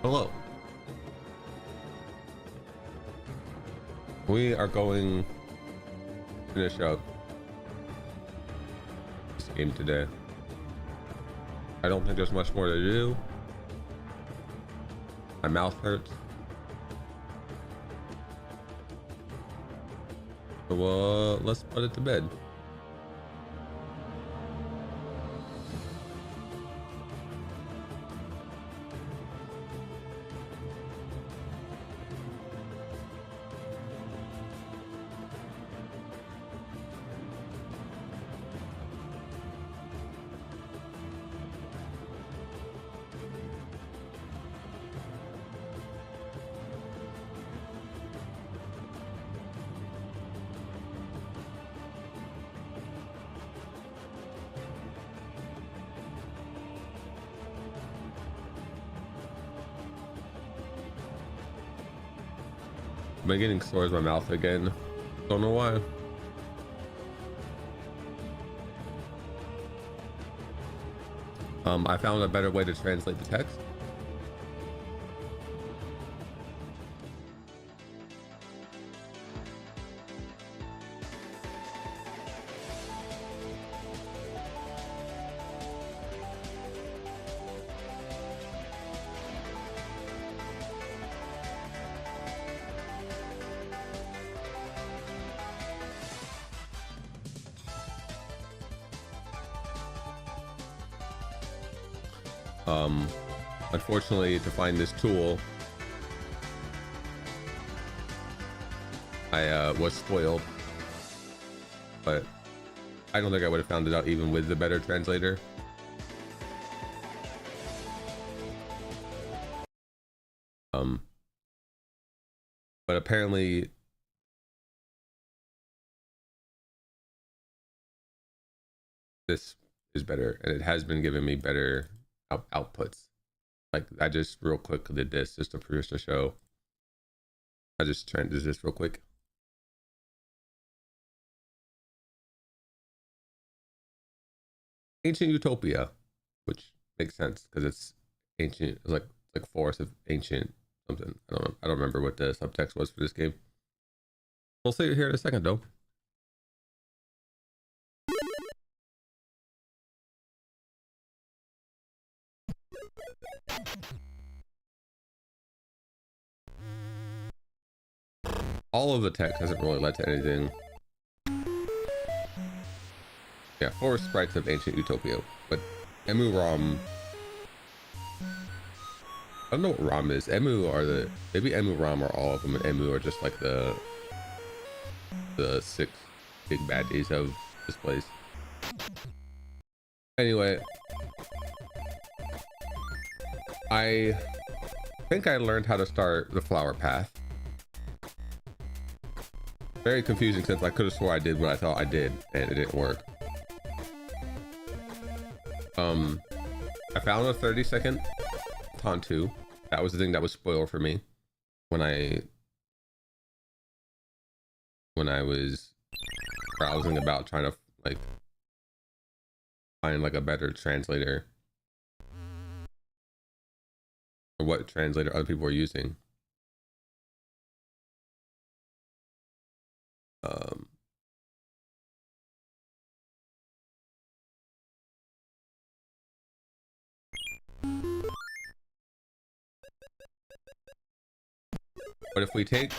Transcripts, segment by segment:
Hello. We are going to finish up this game today. I don't think there's much more to do. My mouth hurts. So let's put it to bed. I've been getting sores in my mouth again. Don't know why. I found a better way to translate the text. Unfortunately, to find this tool, I was spoiled, but I don't think I would have found it out even with the better translator. But apparently this is better, and it has been giving me better outputs. Like I just real quick did this just to show. I just tried to do this real quick. Ancient Utopia, which makes sense because it's ancient. It's like forest of ancient something. I don't remember what the subtext was for this game. We'll see it here in a second though. All of the text hasn't really led to anything. Yeah, forest sprites of ancient Utopia, but Emuurom. I don't know what Rom is. Maybe Emuurom are all of them, and Emu are just like the 6 big baddies of this place. Anyway, I think I learned how to start the flower path. Very confusing since I could have swore I did what I thought I did and it didn't work. I found a 30-second Tontu. That was the thing that was spoiled for me when I was browsing about trying to like find like a better translator or what translator other people are using. But if we take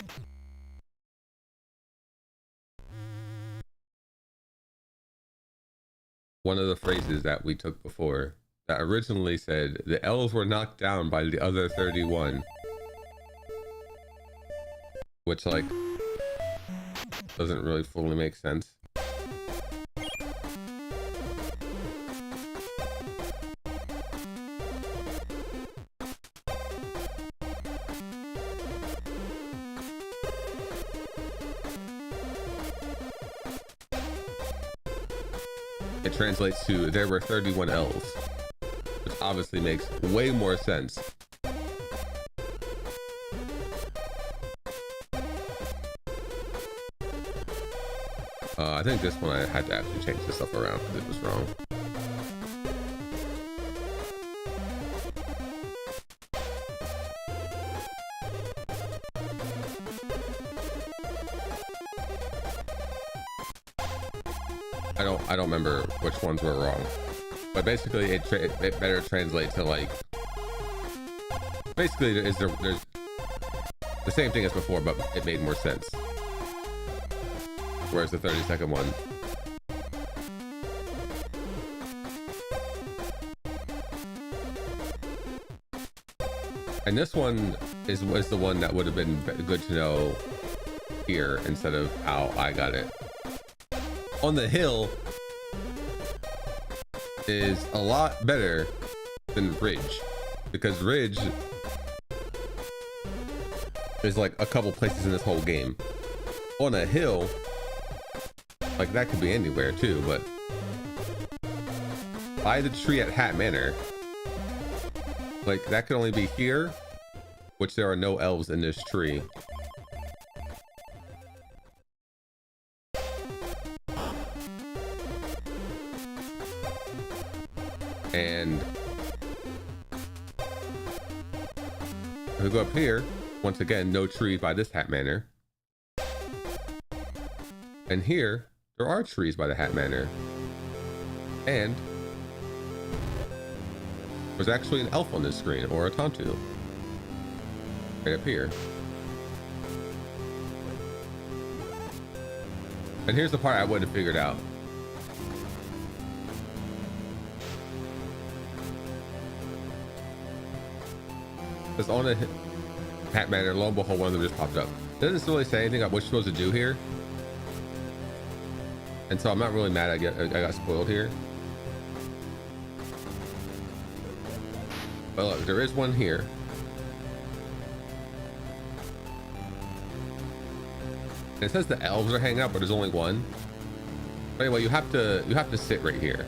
one of the phrases that we took before that originally said the elves were knocked down by the other 31, which like doesn't really fully make sense. It translates to there were 31 elves, which obviously makes way more sense. I think this one I had to actually change this stuff around because it was wrong. I don't remember which ones were wrong, but basically it better translate to like, basically there's the same thing as before, but it made more sense. Whereas the 30-second one, and this one was the one that would have been good to know here instead of how I got it. On the hill is a lot better than Ridge, because Ridge is like a couple places in this whole game. On a hill, like that could be anywhere too, but by the tree at Hat Manor, like that could only be here, which there are no elves in this tree. And if we go up here, once again, no trees by this Hat Manor. And here, there are trees by the Hat Manor. And there's actually an elf on this screen, or a Tontu. Right up here. And here's the part I wouldn't have figured out. Because on the Hat Manor, lo and behold, one of them just popped up. It doesn't really say anything about what you're supposed to do here. And so I'm not really mad I got spoiled here. But look, there is one here. And it says the elves are hanging out, but there's only one. But anyway, you have to sit right here.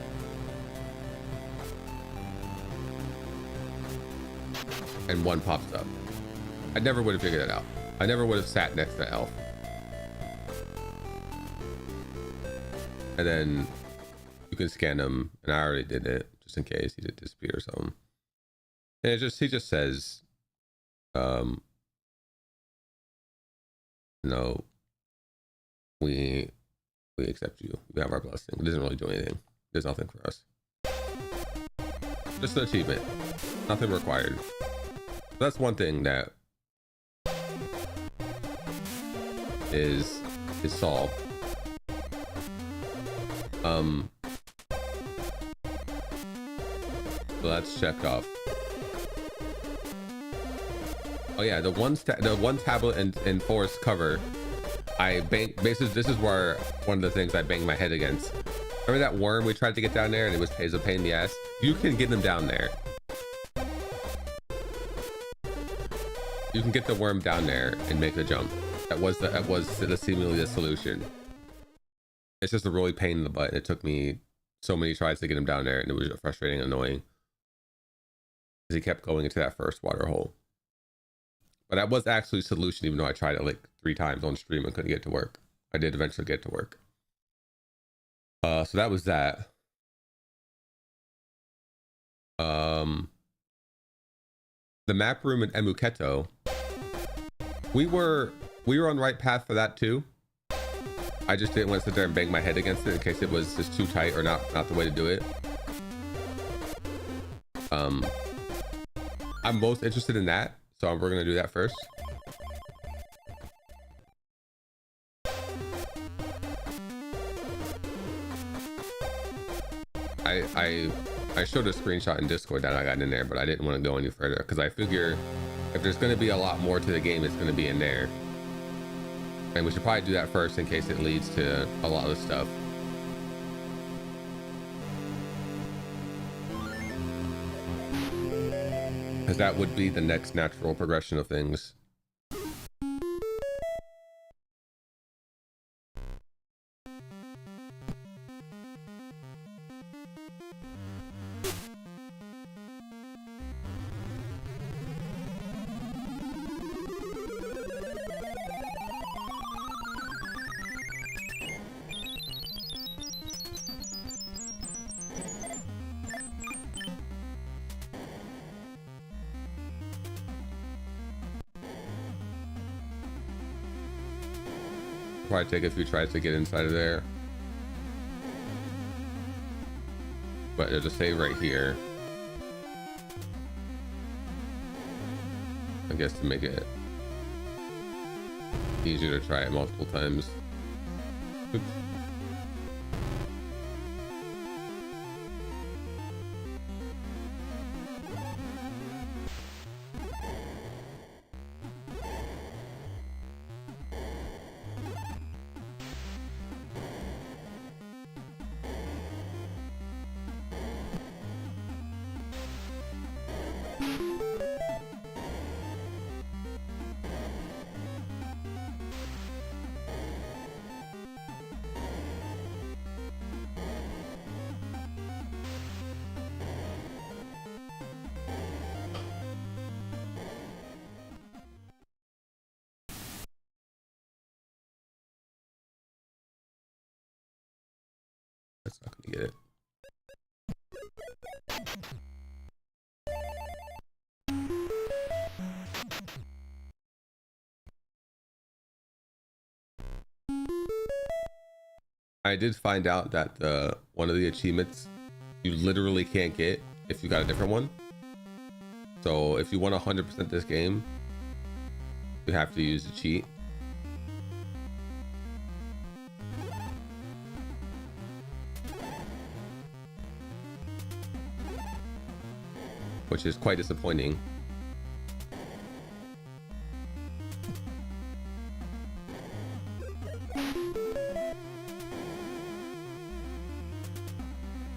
And one pops up. I never would have figured that out. I never would have sat next to the elf. And then you can scan him, and I already did it just in case he did disappear or something. And he just says, no, we accept you. We have our blessing. It doesn't really do anything. There's nothing for us. Just an achievement. Nothing required. That's one thing that is solved. So that's checked off. Oh yeah, the one tablet in forest cover, I bang. Basically, this is where one of the things I banged my head against. Remember that worm we tried to get down there, and it was a pain in the ass. You can get them down there. You can get the worm down there and make the jump. That was seemingly the solution. It's just a really pain in the butt. It took me so many tries to get him down there, and it was frustrating and annoying because he kept going into that first water hole. But that was actually a solution, even though I tried it like 3 times on stream and couldn't get to work. I did eventually get to work. So that was that. The map room in Emuurom. We were on the right path for that too. I just didn't want to sit there and bang my head against it in case it was just too tight or not the way to do it. I'm most interested in that, so we're gonna do that first. I showed a screenshot in Discord that I got in there, but I didn't want to go any further because I figure if there's going to be a lot more to the game, it's going to be in there. And we should probably do that first in case it leads to a lot of stuff. Because that would be the next natural progression of things. Probably take a few tries to get inside of there. but there's a save right here. I guess to make it easier to try it multiple times. Oops. That's not gonna get it. I did find out that one of the achievements you literally can't get if you got a different one. So if you want 100% this game, you have to use the cheat. Which is quite disappointing.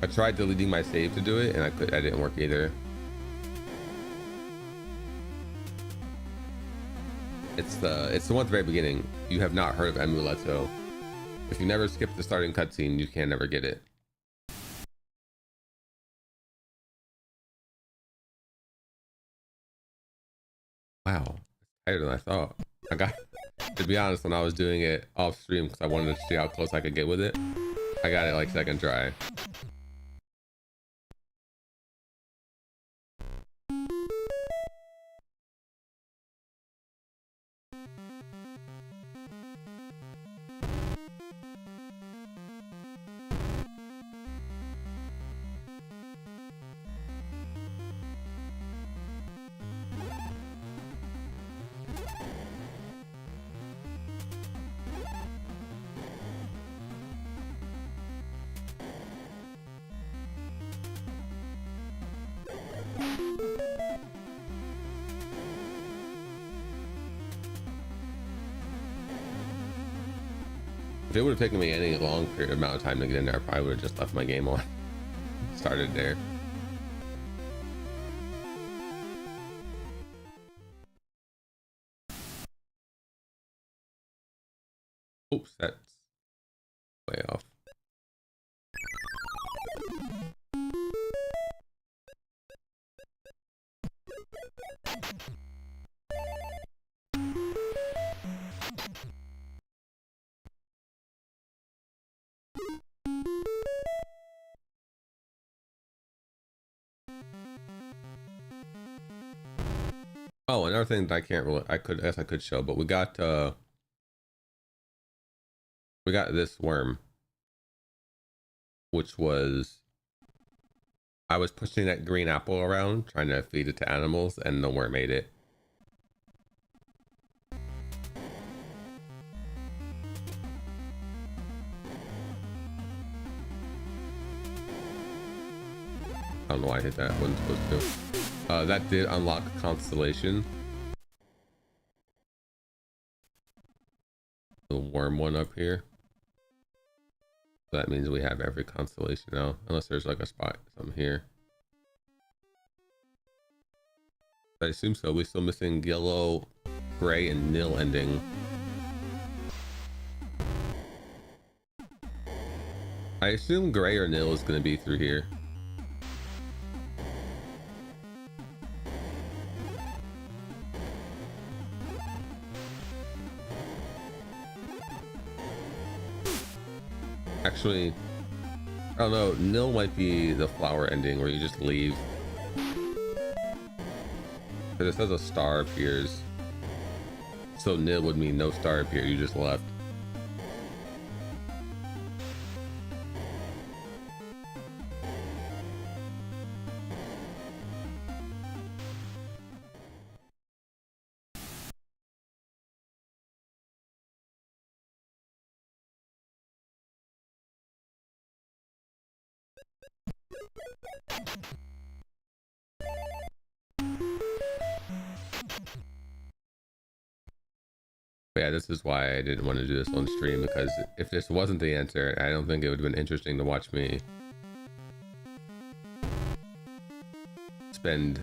I tried deleting my save to do it, and I didn't work either. It's the one at the very beginning. You have not heard of Emuurom. If you never skip the starting cutscene, you can never get it. Wow, it's tighter than I thought. I got, to be honest, when I was doing it off stream because I wanted to see how close I could get with it, I got it like second try. If it would have taken me any long period amount of time to get in there, I probably would have just left my game on. Started there. Oops, that's way off. Oh, another thing that I can't really, I guess I could show, but we got this worm, which was, I was pushing that green apple around trying to feed it to animals, and the worm ate it. I don't know why I hit that. Wasn't supposed to. That did unlock Constellation. The worm one up here. So that means we have every constellation now, unless there's like a spot, something here. I assume so. We're still missing yellow, gray, and nil ending. I assume gray or nil is going to be through here. Actually, I don't know, nil might be the flower ending where you just leave. Because it says a star appears. So nil would mean no star appeared, you just left. But yeah, this is why I didn't want to do this on stream, because if this wasn't the answer, I don't think it would have been interesting to watch me spend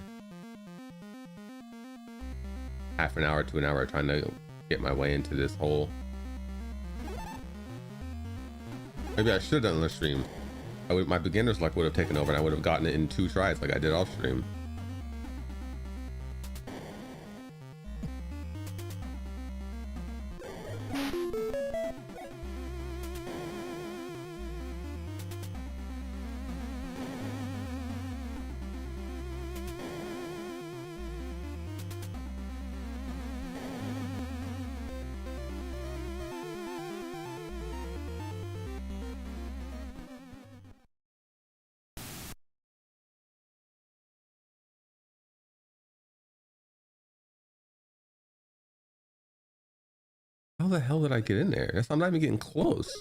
half an hour to an hour trying to get my way into this hole. Maybe I should have done the stream. My beginner's luck would have taken over and I would have gotten it in 2 tries like I did off stream. How the hell did I get in there? I'm not even getting close.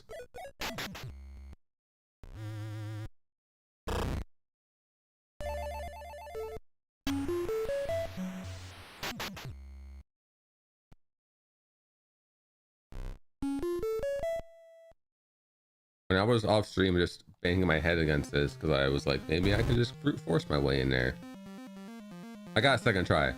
When I was off stream just banging my head against this because I was like, maybe I could just brute force my way in there. I got a second try.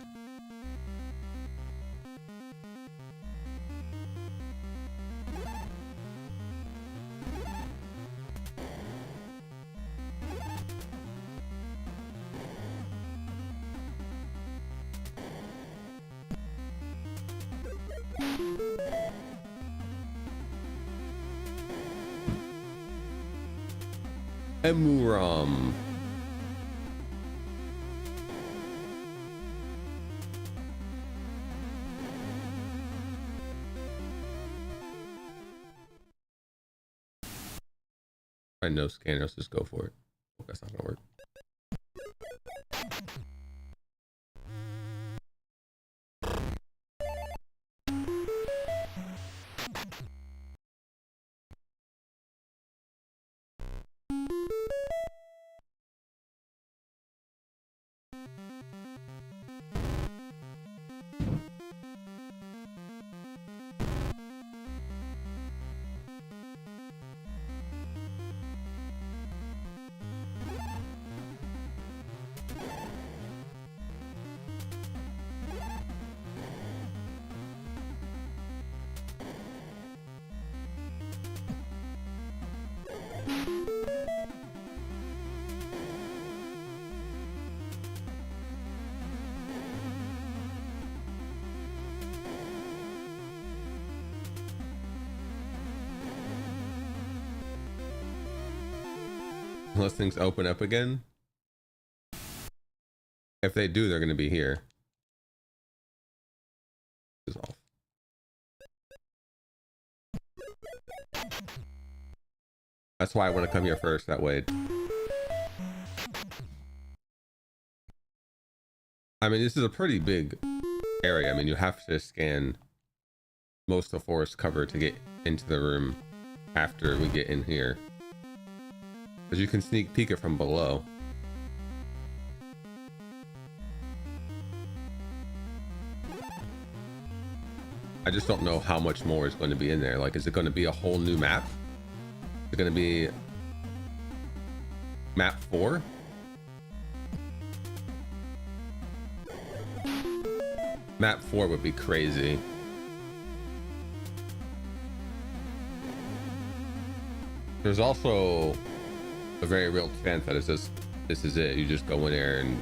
Emuurom. I know scanners, just go for it. That's not gonna work. Unless things open up again. If they do, they're going to be here. This is off. That's why I want to come here first, that way. I mean, this is a pretty big area. I mean, you have to scan most of the forest cover to get into the room after we get in here. Because you can sneak peek it from below. I just don't know how much more is going to be in there. Like, is it going to be a whole new map? Is it going to be map 4? Map 4 would be crazy. There's also a very real chance that it's just, this is it. You just go in there and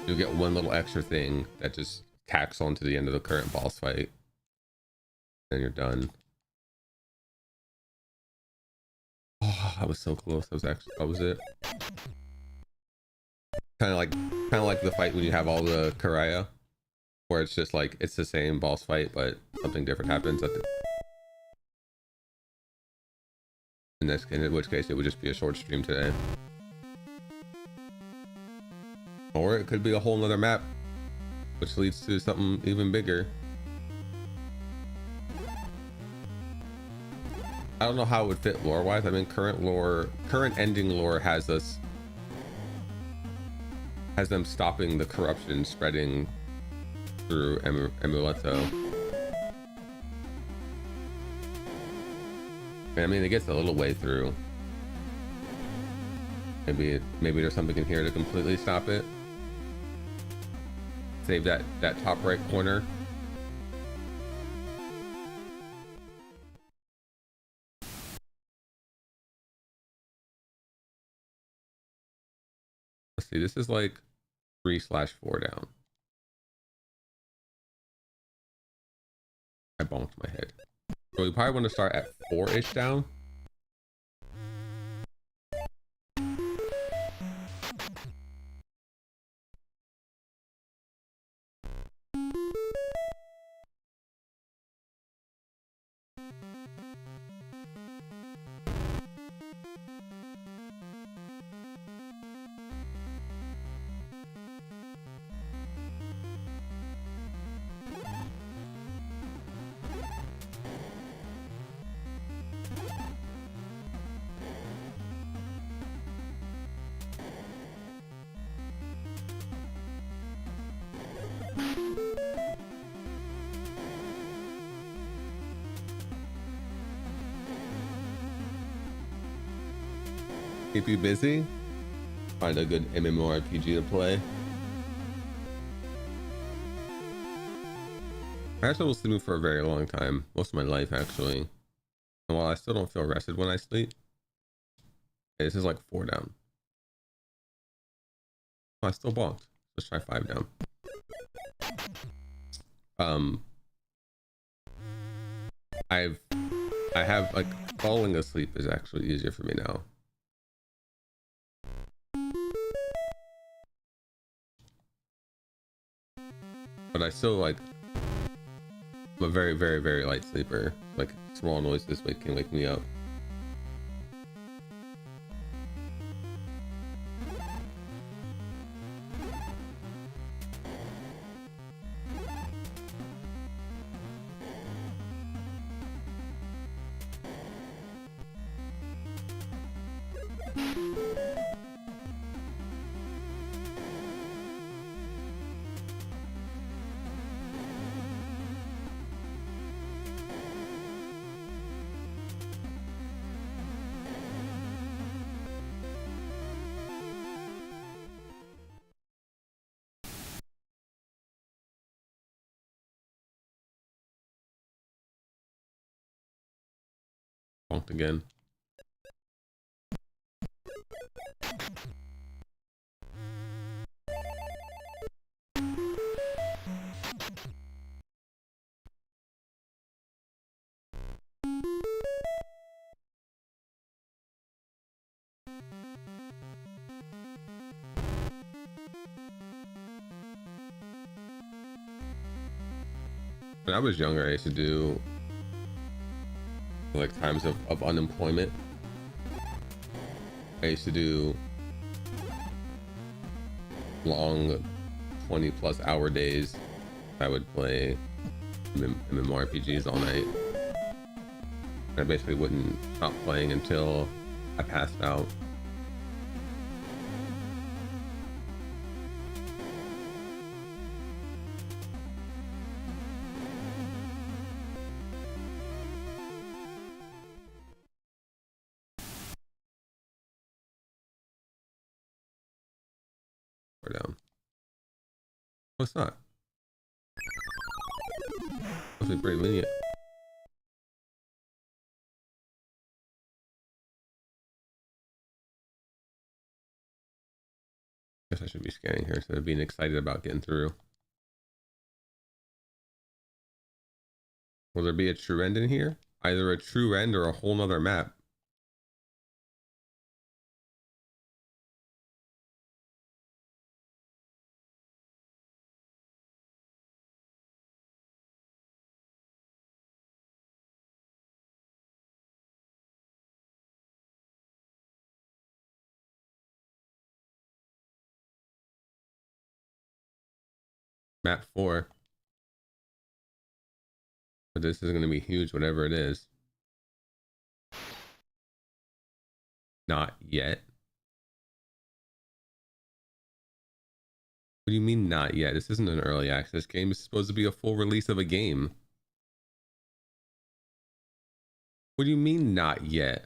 you'll get one little extra thing that just tacks on to the end of the current boss fight. Then you're done. Oh, I was so close. That was it. Kind of like the fight when you have all the Karaya, where it's just like it's the same boss fight, but something different happens at the. In which case it would just be a short stream today. Or it could be a whole nother map, which leads to something even bigger. I don't know how it would fit lore wise. I mean, current ending lore has them stopping the corruption spreading through Emuurom. I mean, it gets a little way through. Maybe there's something in here to completely stop it. Save that top right corner. Let's see. This is like 3/4 down. I bonked my head. So we probably want to start at 4-ish down. Keep you busy. Find a good MMORPG to play. I actually was sleeping for a very long time, most of my life actually. And while I still don't feel rested when I sleep, this is like 4 down. Oh, I still bonked. Let's try 5 down. I have like falling asleep is actually easier for me now. But I still like, I'm a very, very, very light sleeper. Like small noises can wake me up. Bonked again. When I was younger, I used to do like times of unemployment. I used to do long 20+ hour days. I would play MMORPGs all night. I basically wouldn't stop playing until I passed out. Or down. Oh, it's not. Must be pretty lenient. Guess I should be scanning here instead of being excited about getting through. Will there be a true end in here? Either a true end or a whole nother map. Map 4. But this is going to be huge, whatever it is. Not yet. What do you mean not yet? This isn't an early access game. It's supposed to be a full release of a game. What do you mean not yet?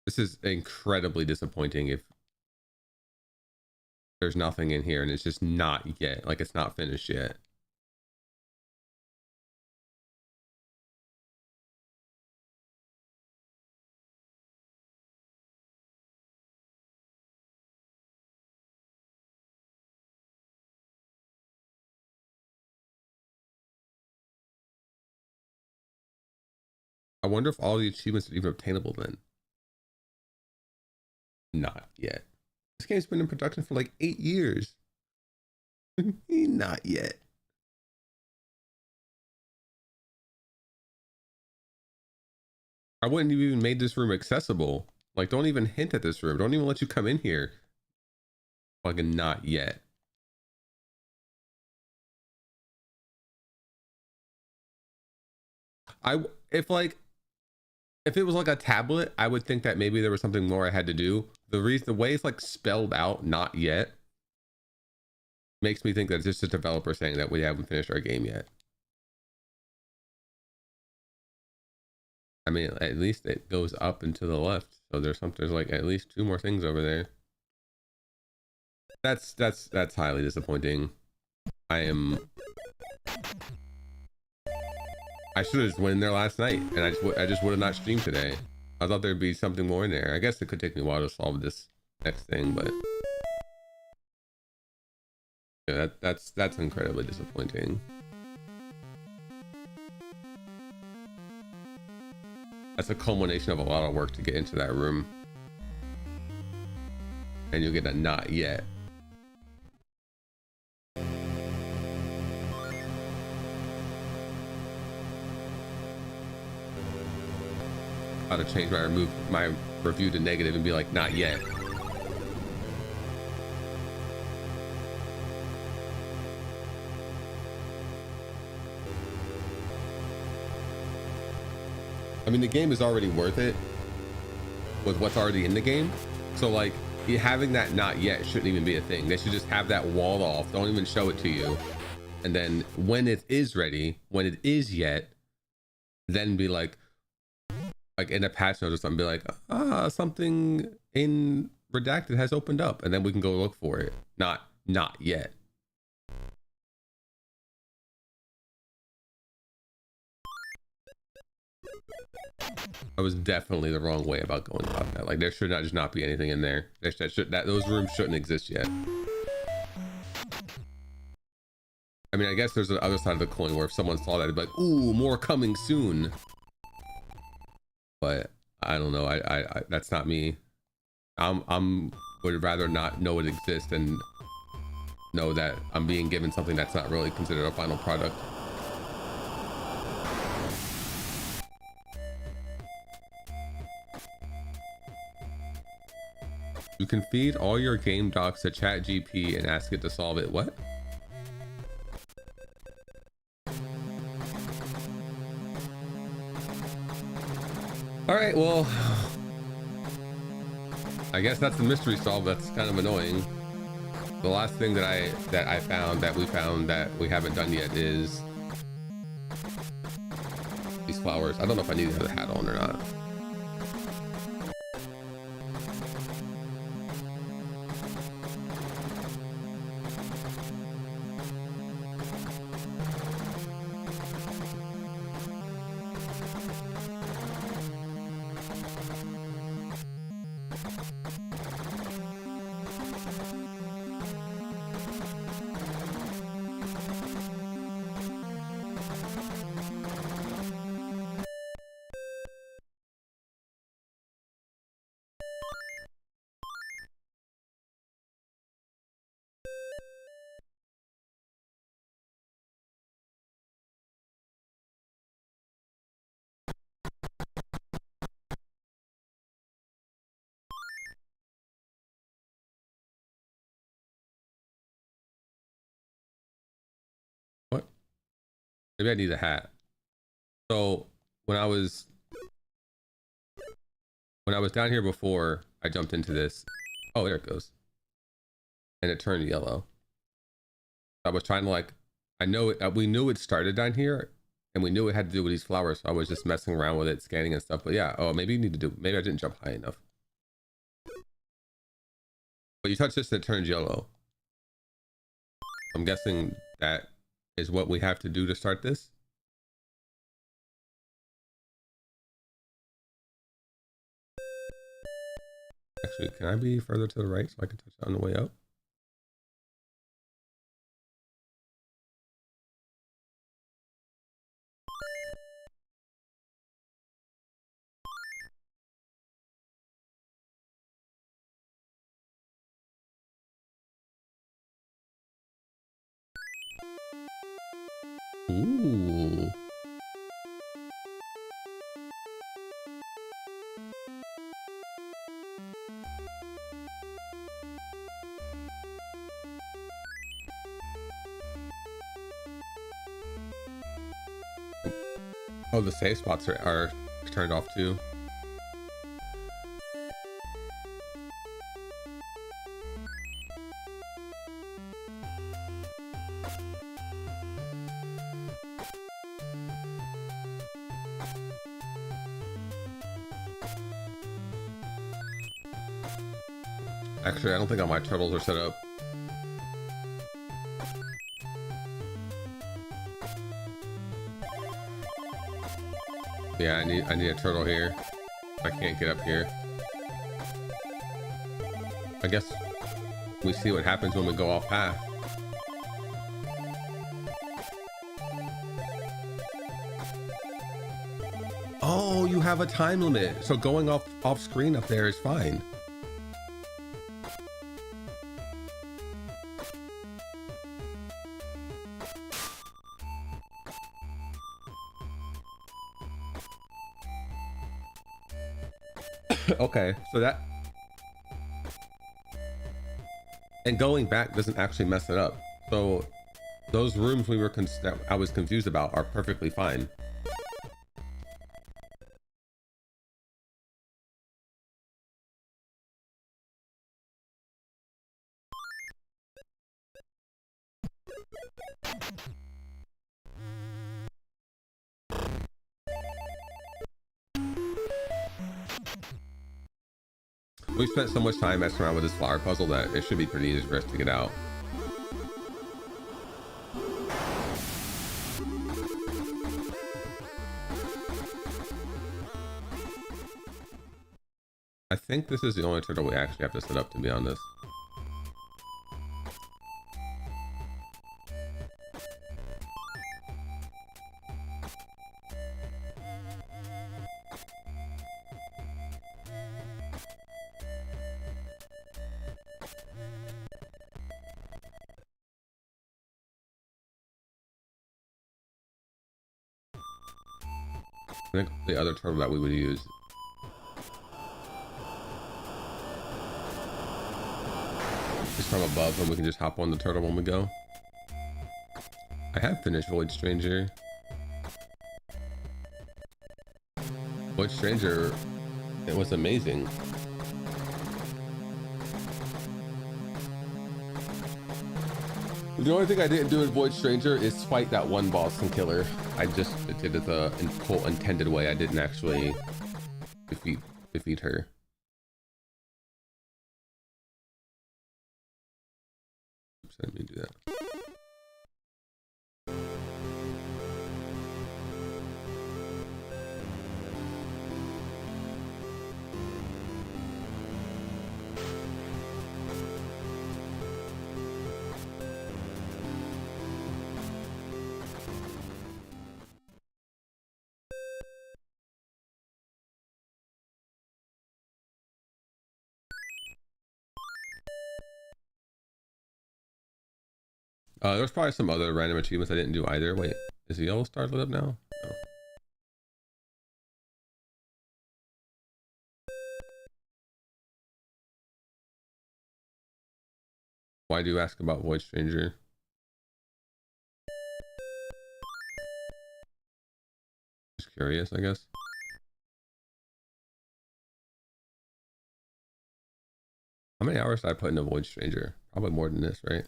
This is incredibly disappointing if there's nothing in here and it's just not yet. Like it's not finished yet. I wonder if all the achievements are even obtainable then. Not yet. This game's been in production for like 8 years. Not yet. I wouldn't have even made this room accessible. Like, don't even hint at this room. Don't even let you come in here. Fucking not yet. If it was like a tablet, I would think that maybe there was something more I had to do. The way it's like spelled out, not yet, makes me think that it's just a developer saying that we haven't finished our game yet. I mean, at least it goes up and to the left. So there's like at least 2 more things over there. That's highly disappointing. I should have just went in there last night, and I just would have not streamed today. I thought there'd be something more in there. I guess it could take me a while to solve this next thing, but yeah, that's incredibly disappointing. That's a culmination of a lot of work to get into that room, and you'll get a not yet. How to change my review to negative and be like, not yet. I mean, the game is already worth it with what's already in the game. So like, having that not yet shouldn't even be a thing. They should just have that walled off. Don't even show it to you. And then when it is ready, when it is yet, then be like in a patch note or something, be like, something in redacted has opened up, and then we can go look for it. Not yet. I was definitely the wrong way about going about that. Like, there should not just not be anything in there. Those rooms shouldn't exist yet. I mean, I guess there's the other side of the coin where if someone saw that, it'd be like, ooh, more coming soon. But I don't know. I that's not me. Would rather not know it exists and know that I'm being given something that's not really considered a final product. You can feed all your game docs to ChatGPT and ask it to solve it. What? All right, well, I guess that's the mystery solved. That's kind of annoying. The last thing that we haven't done yet is these flowers. I don't know if I need to have the hat on or not. Maybe I need a hat. So when I was down here before, I jumped into this. Oh, there it goes. And it turned yellow. I was trying to like, I know it, we knew it started down here and we knew it had to do with these flowers. So I was just messing around with it, scanning and stuff. But yeah, oh, maybe you need to do, maybe I didn't jump high enough. But you touch this and it turns yellow. I'm guessing that is what we have to do to start this. Actually, can I be further to the right so I can touch that on the way up? Ooh. Oh, the save spots are turned off too. Actually, I don't think all my turtles are set up. Yeah, I need a turtle here. I can't get up here. I guess we see what happens when we go off path. Oh, you have a time limit. So going off screen up there is fine. Okay, so that, and going back doesn't actually mess it up. So those rooms that I was confused about are perfectly fine. We spent so much time messing around with this flower puzzle that it should be pretty easy for us to get out. I think this is the only turtle we actually have to set up, to be honest. I think the other turtle that we would use is from above, and we can just hop on the turtle when we go. I have finished Void Stranger. Void Stranger, it was amazing. The only thing I didn't do in Void Stranger is fight that one boss and kill her. I just did it the full intended way. I didn't actually defeat her. Oops, I didn't mean to do that. There's probably some other random achievements I didn't do either. Wait, is the yellow star lit up now? No. Why do you ask about Void Stranger? curious, I guess. How many hours did I put into Void Stranger? Probably more than this, right?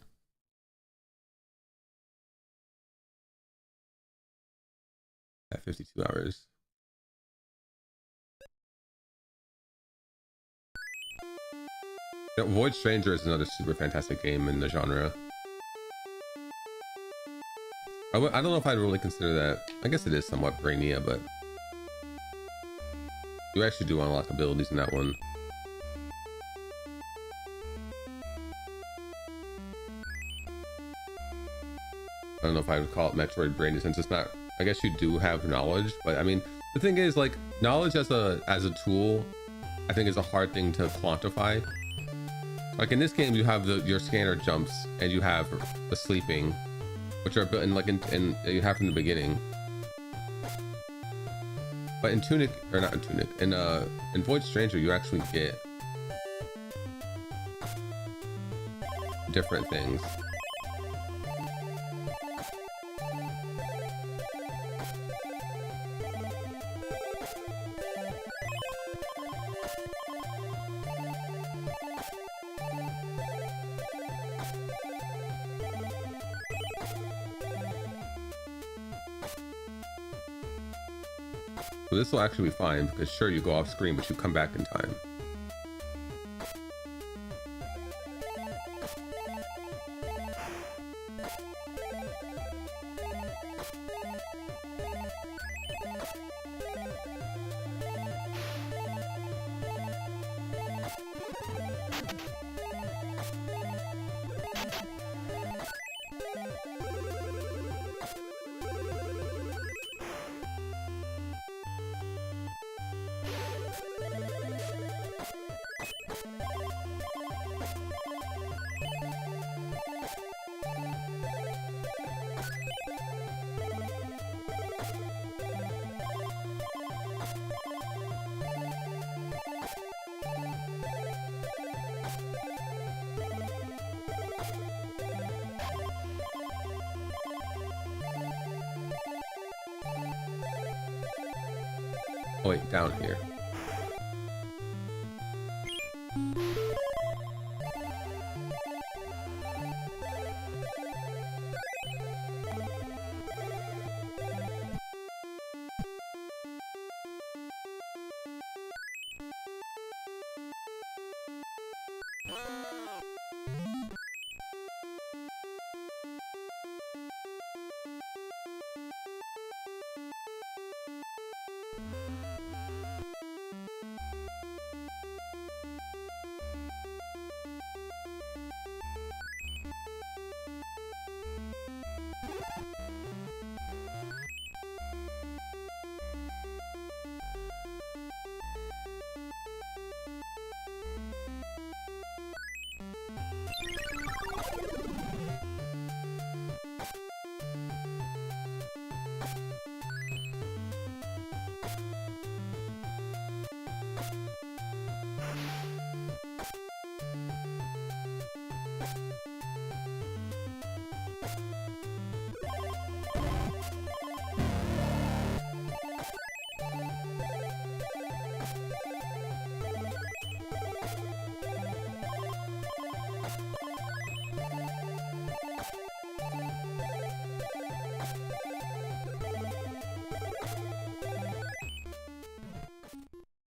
At 52 hours. Void Stranger is another super fantastic game in the genre. I don't know if I'd really consider that. I guess it is somewhat Brainia, but you actually do unlock abilities in that one. I don't know if I would call it Metroid Brainia since it's not. I guess you do have knowledge, but I mean, the thing is, like, knowledge as a tool, I think is a hard thing to quantify. Like in this game, you have your scanner jumps and you have the sleeping, which are built in like in you have from the beginning. But in Tunic, or not in Tunic, in Void Stranger, you actually get different things. So this will actually be fine because sure, you go off screen, but you come back in time. Oh wait, down here.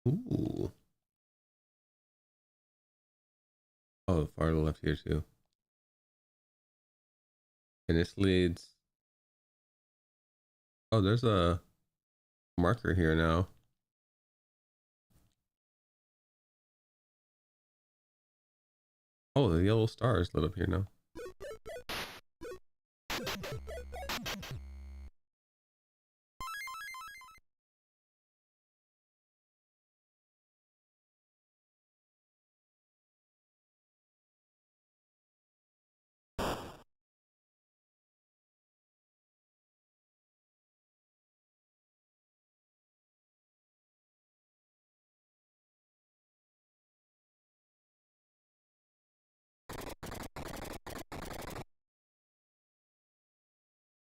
Ooh. Oh, far to the left here too. And this leads. Oh, there's a marker here now. Oh, the yellow star is lit up here now.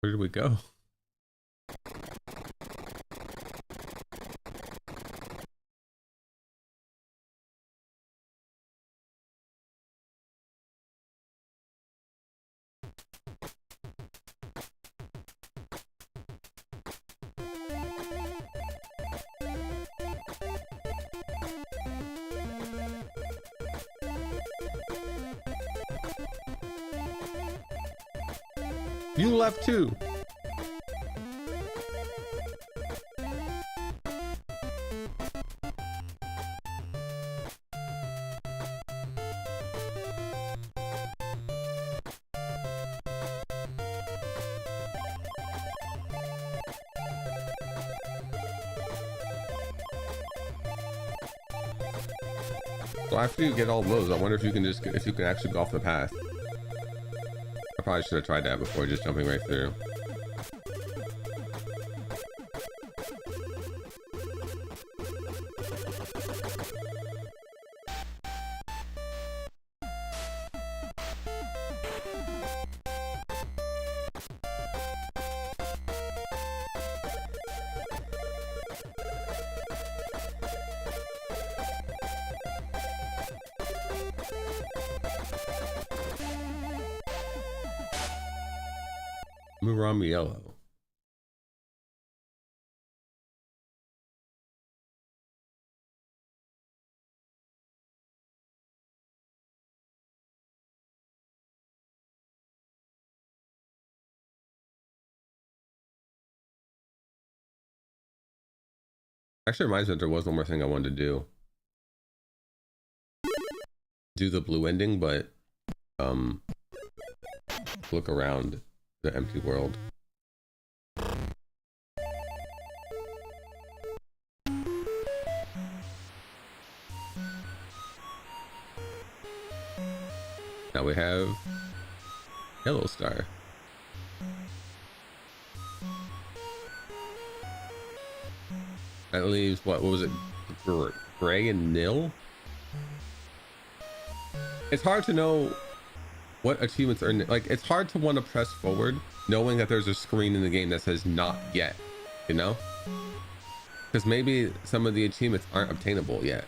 Where did we go? You left too. So after you get all those, I wonder if you can just if you can actually go off the path. I probably should have tried that before just jumping right through. Emuurom yellow. Actually reminds me that there was one more thing I wanted to do. Do the blue ending, but look around the empty world. Now we have Yellow Star. That leaves what was it? Gray and nil? It's hard to know what achievements are like. It's hard to want to press forward knowing that there's a screen in the game that says not yet, you know, because maybe some of the achievements aren't obtainable yet.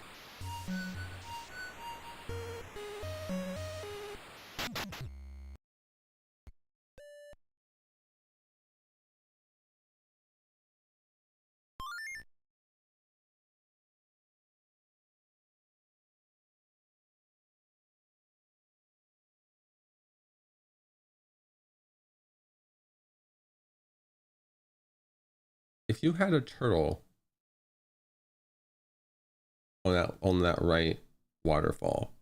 If you had a turtle on that right waterfall,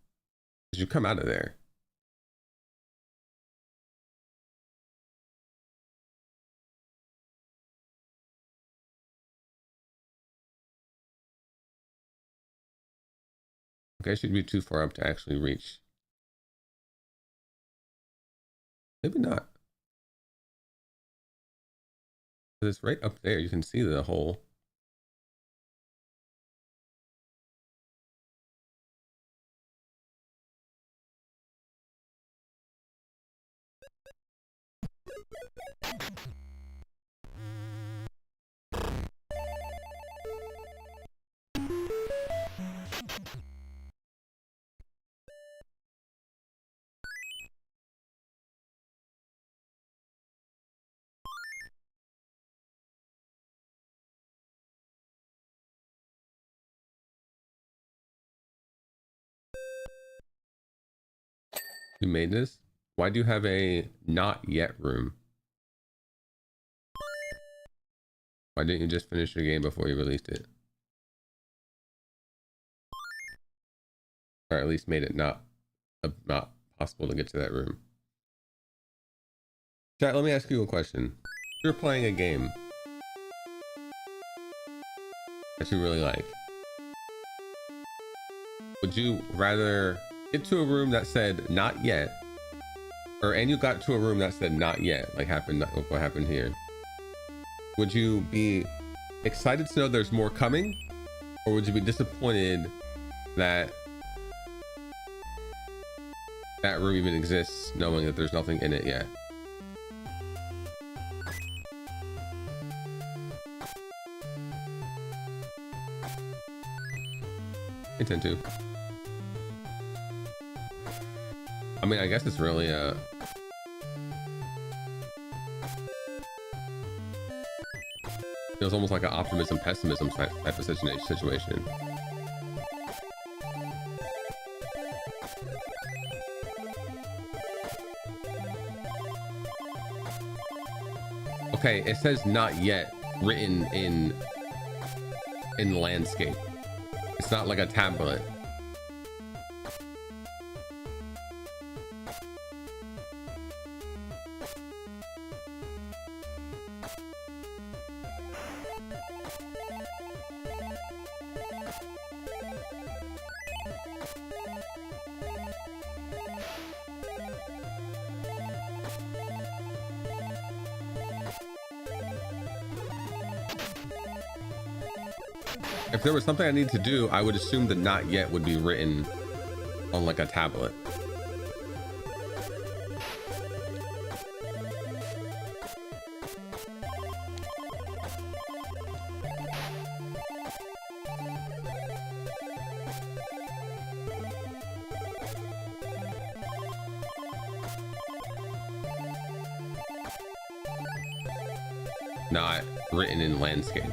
did you come out of there? Okay, should be too far up to actually reach. Maybe not. It's right up there. You can see the hole. You made this? Why do you have a not yet room? Why didn't you just finish your game before you released it? Or at least made it not possible to get to that room. Chat, let me ask you a question. If you're playing a game that you really like, would you rather get to a room that said not yet, and you got to a room that said not yet, like what happened here? Would you be excited to know there's more coming, or would you be disappointed that that room even exists, knowing that there's nothing in it yet? I tend to. I mean, I guess it's really it was almost like an optimism pessimism type of situation. Okay, it says not yet written in landscape. It's not like a tablet. If there was something I need to do, I would assume the not yet would be written on like a tablet. Not written in landscape.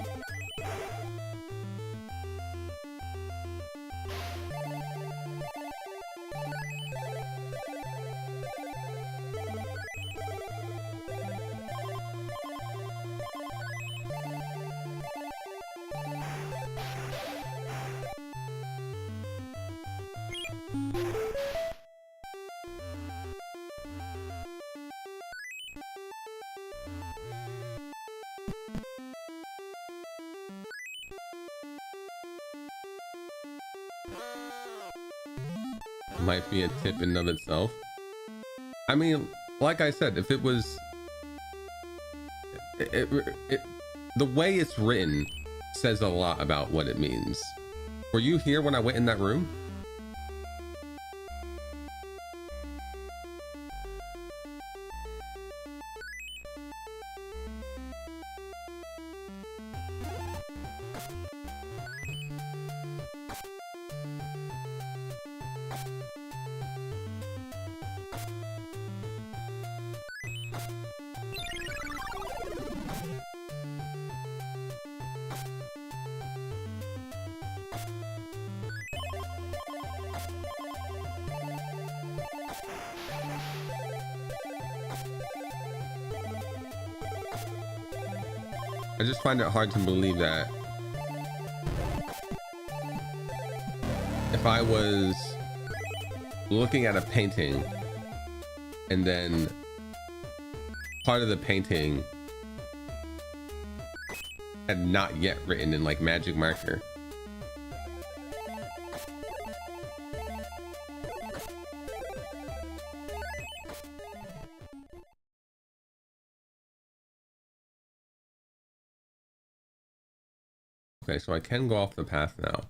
Might be a tip in and of itself. I mean, like I said, if it was the way it's written says a lot about what it means. Were you here when I went in that room? I just find it hard to believe that if I was looking at a painting and then part of the painting had not yet written in like magic marker. Okay, so I can go off the path now.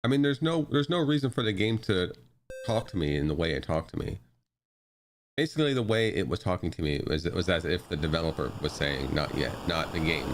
I mean, there's no reason for the game to talk to me in the way it talked to me. Basically, the way it was talking to me was as if the developer was saying, "Not yet," not the game.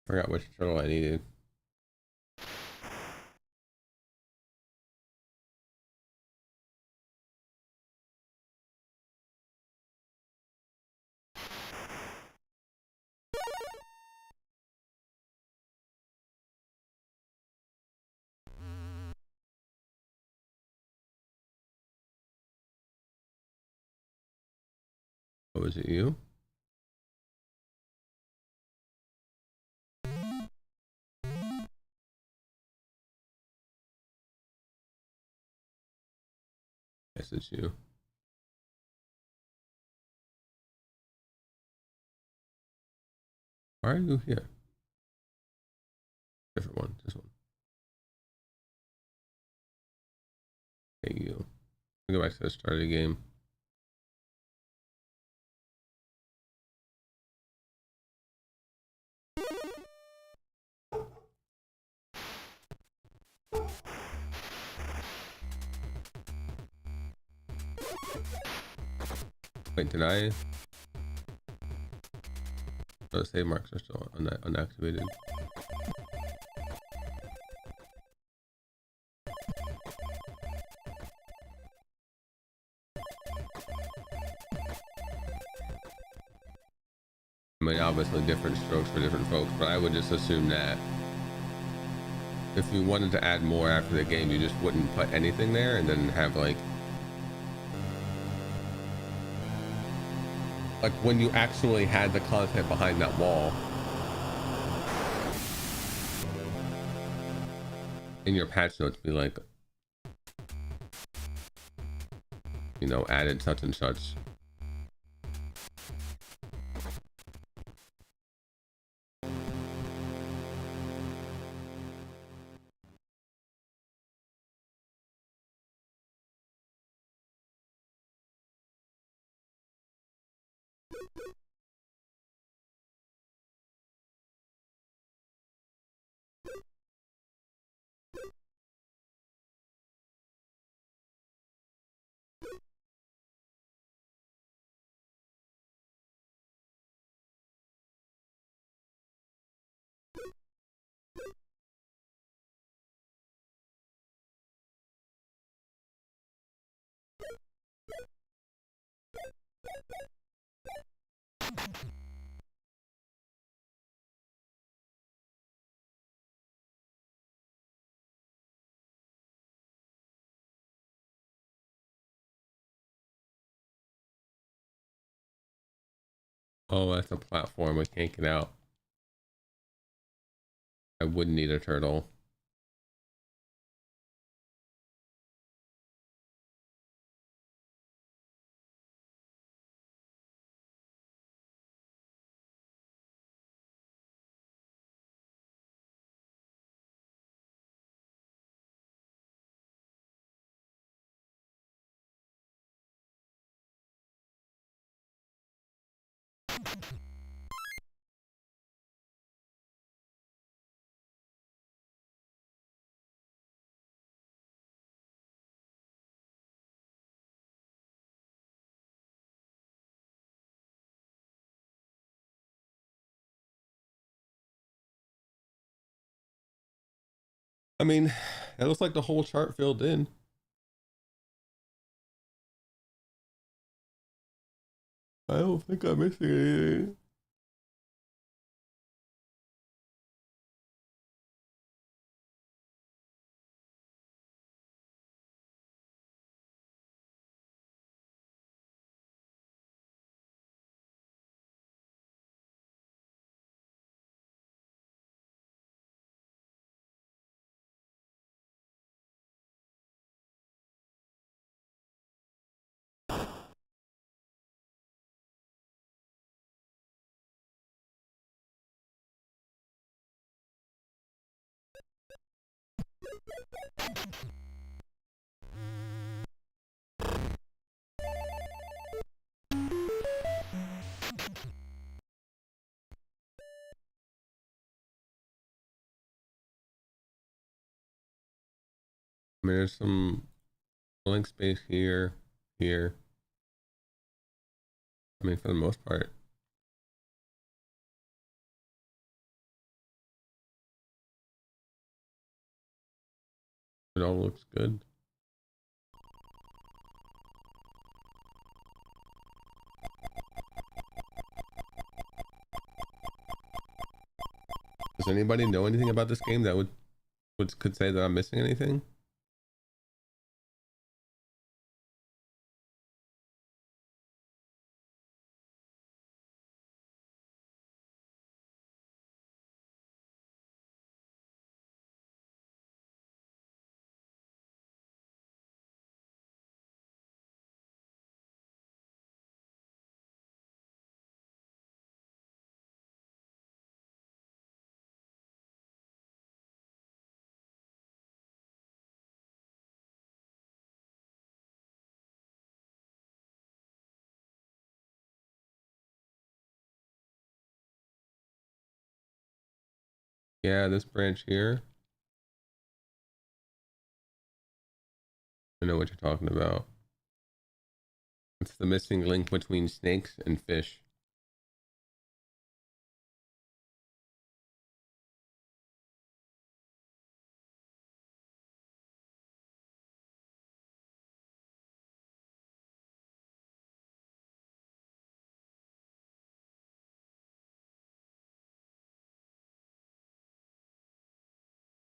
Forgot which turtle I needed. What was it, you? Yes, it's you. Why are you here? Different one, this one. Hey, you. Go back to the start of the game. Wait, did I? The save marks are still unactivated. I mean, obviously different strokes for different folks, but I would just assume that if you wanted to add more after the game, you just wouldn't put anything there and then have like when you actually had the content behind that wall in your patch notes, be like, you know, added such and such. Oh, that's a platform. We can't get out. I would need a turtle. I mean, it looks like the whole chart filled in. I don't think I'm missing anything. I mean, there's some blank space here, here. I mean, for the most part. It all looks good. Does anybody know anything about this game that could say that I'm missing anything? Yeah, this branch here. I know what you're talking about. It's the missing link between snakes and fish.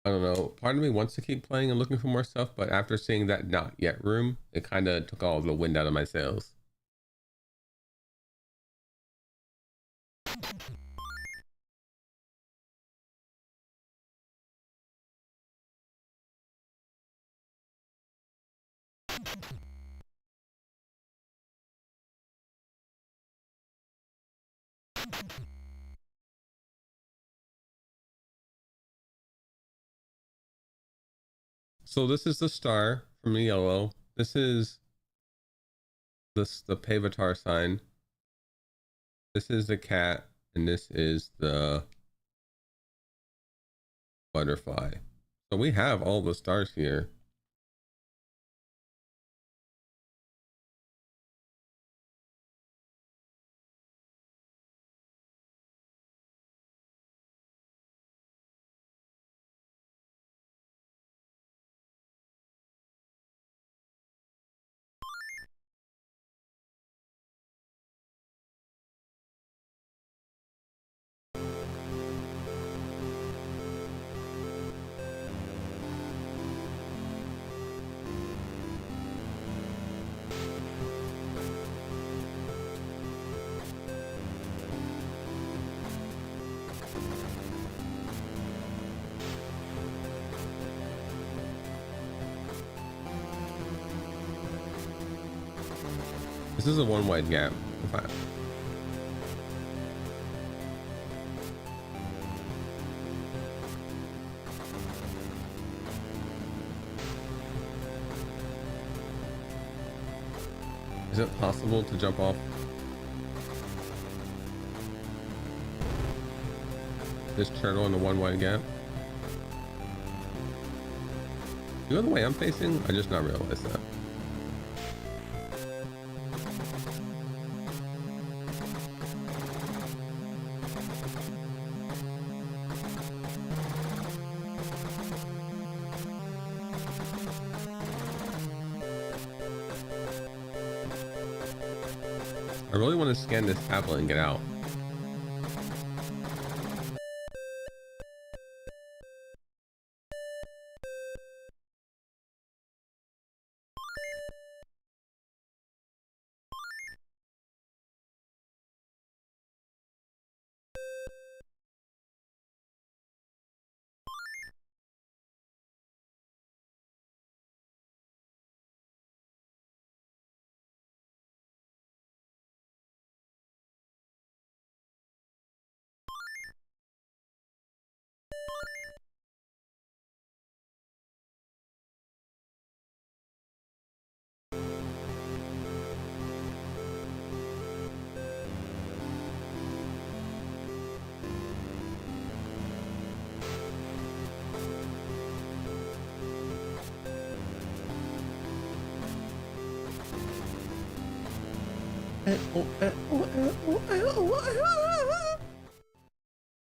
I don't know. Part of me wants to keep playing and looking for more stuff, but after seeing that not yet room, it kind of took all the wind out of my sails. So this is the star from the yellow. This is the Pavatar sign. This is the cat, and this is the butterfly. So we have all the stars here. This is a one wide gap. Is it possible to jump off this turtle in the one wide gap? You know the way I'm facing? I just not realized that. I really want to scan this tablet and get out.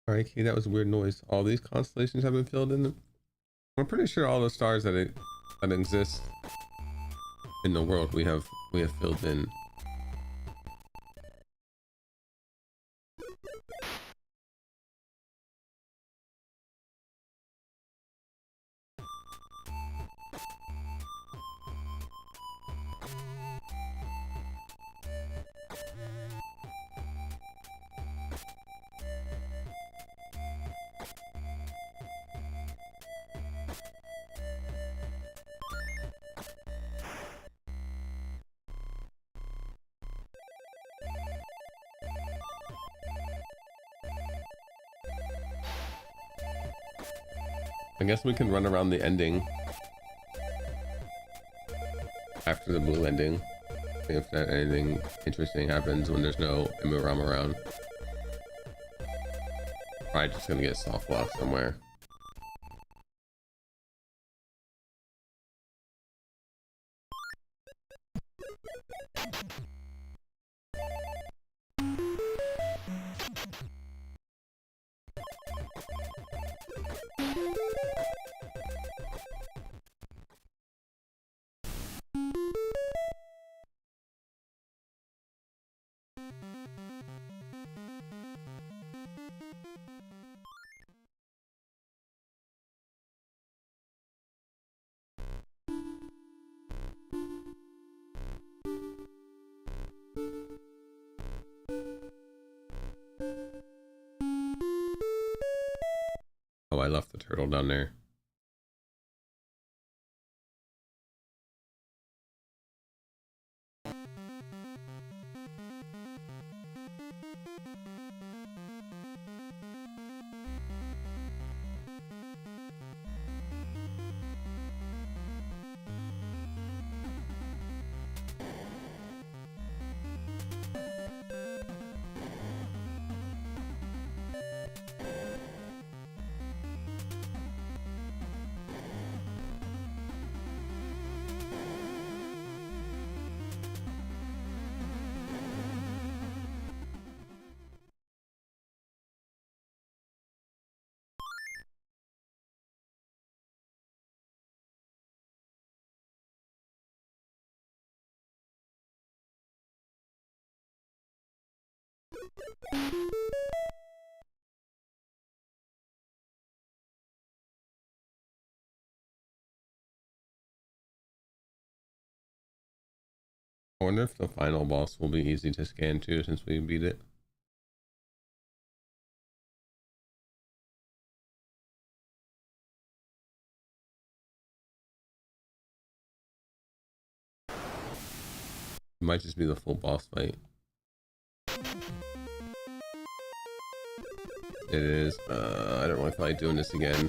Alright, Key, that was a weird noise. All these constellations have been filled in. I'm pretty sure all the stars that that exists in the world we have filled in. I guess we can run around the ending after the blue ending. See if anything interesting happens when there's no Emuurom around. Probably just gonna get soft lock somewhere. Oh, I left the turtle down there. I wonder if the final boss will be easy to scan too, since we beat it. It might just be the full boss fight. It is. I don't really feel like doing this again.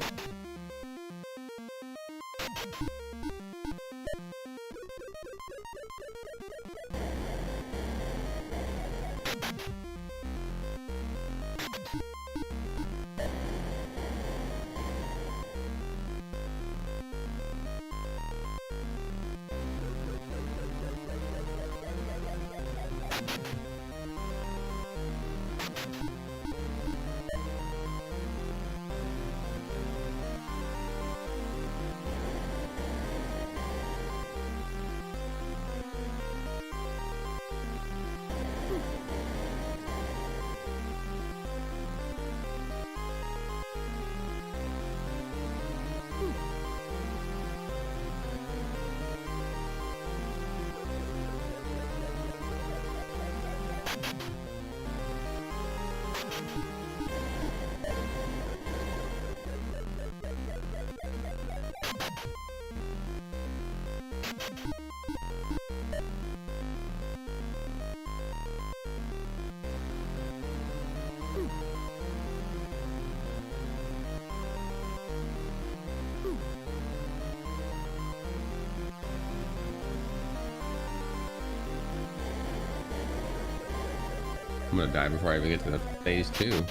I'm gonna die before I even get to the phase 2.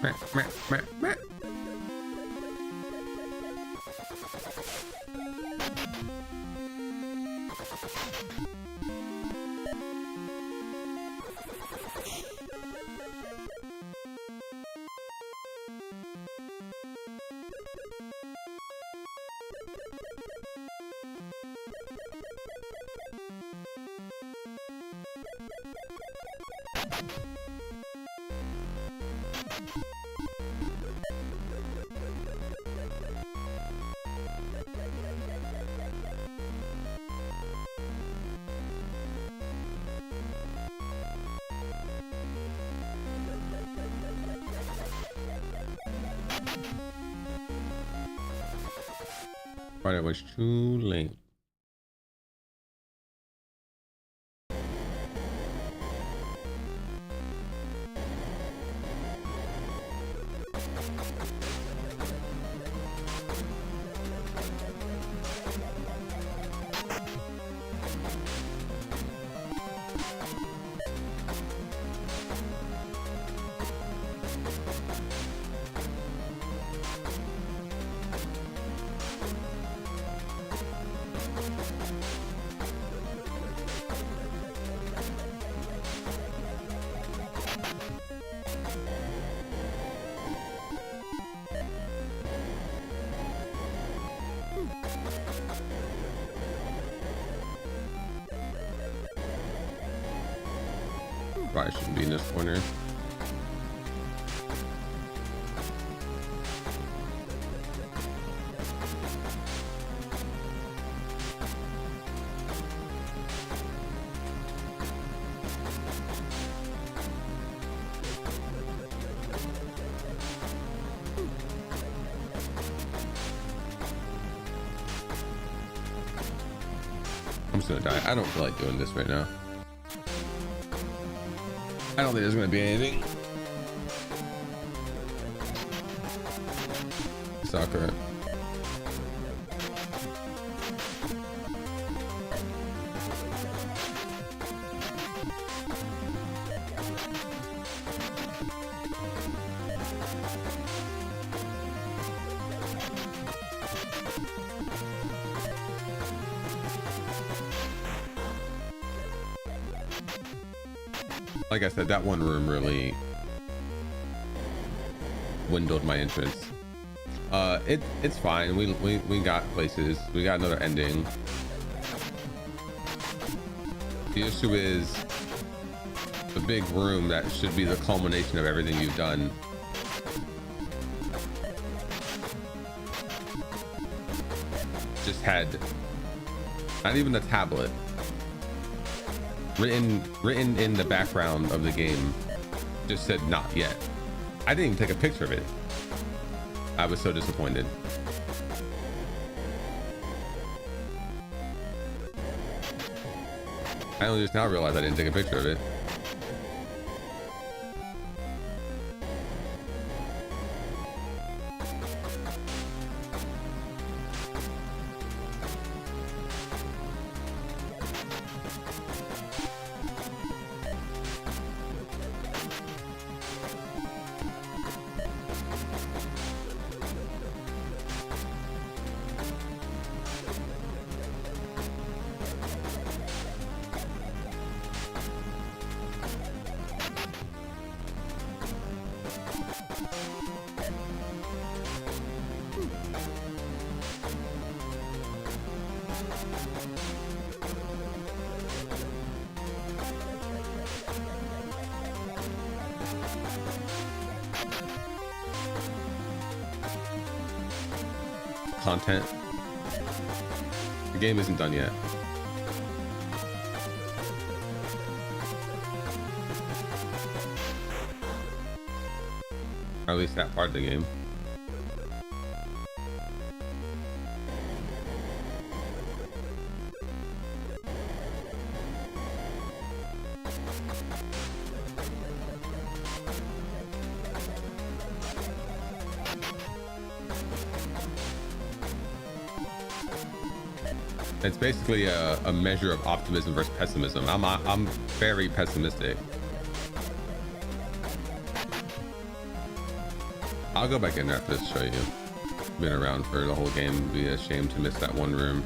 Meh, meh, meh, meh. But it was too late. Probably shouldn't be in this corner. I'm just gonna die. I don't feel like doing this right now. I don't think there's gonna be anything. Soccer. Like I said, that one room really windowed my entrance. It's fine. We got places. We got another ending. The issue is the big room that should be the culmination of everything you've done. Just had not even a tablet. Written in the background of the game just said not yet. I didn't even take a picture of it. I was so disappointed. I only just now realized I didn't take a picture of it. content. The game isn't done yet. Or at least that part of the game. It's basically a measure of optimism versus pessimism. I'm very pessimistic. I'll go back in there after this to show you. Been around for the whole game. It'd be a shame to miss that one room.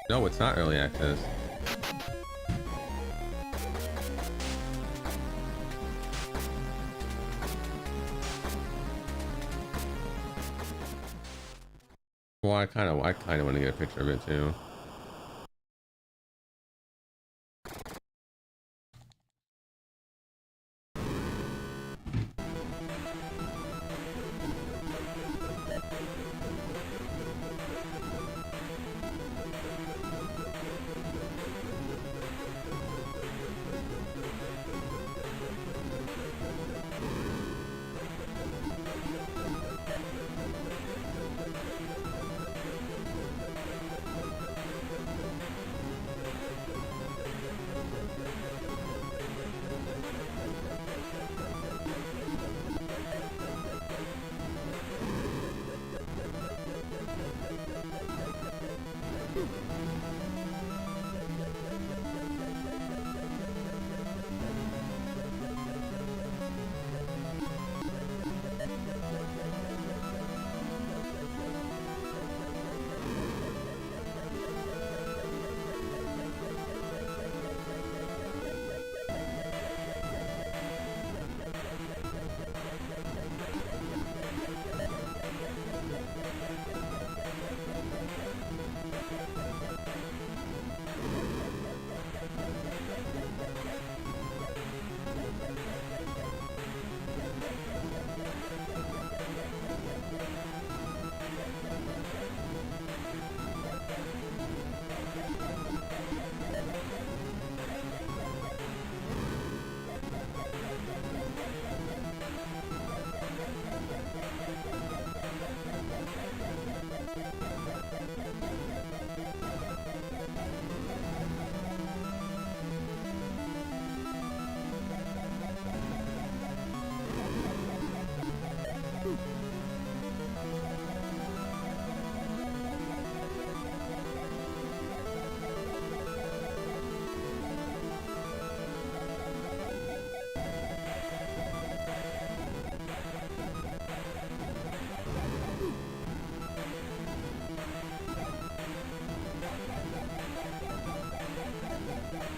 No, it's not early access. Well, I kind of want to get a picture of it too.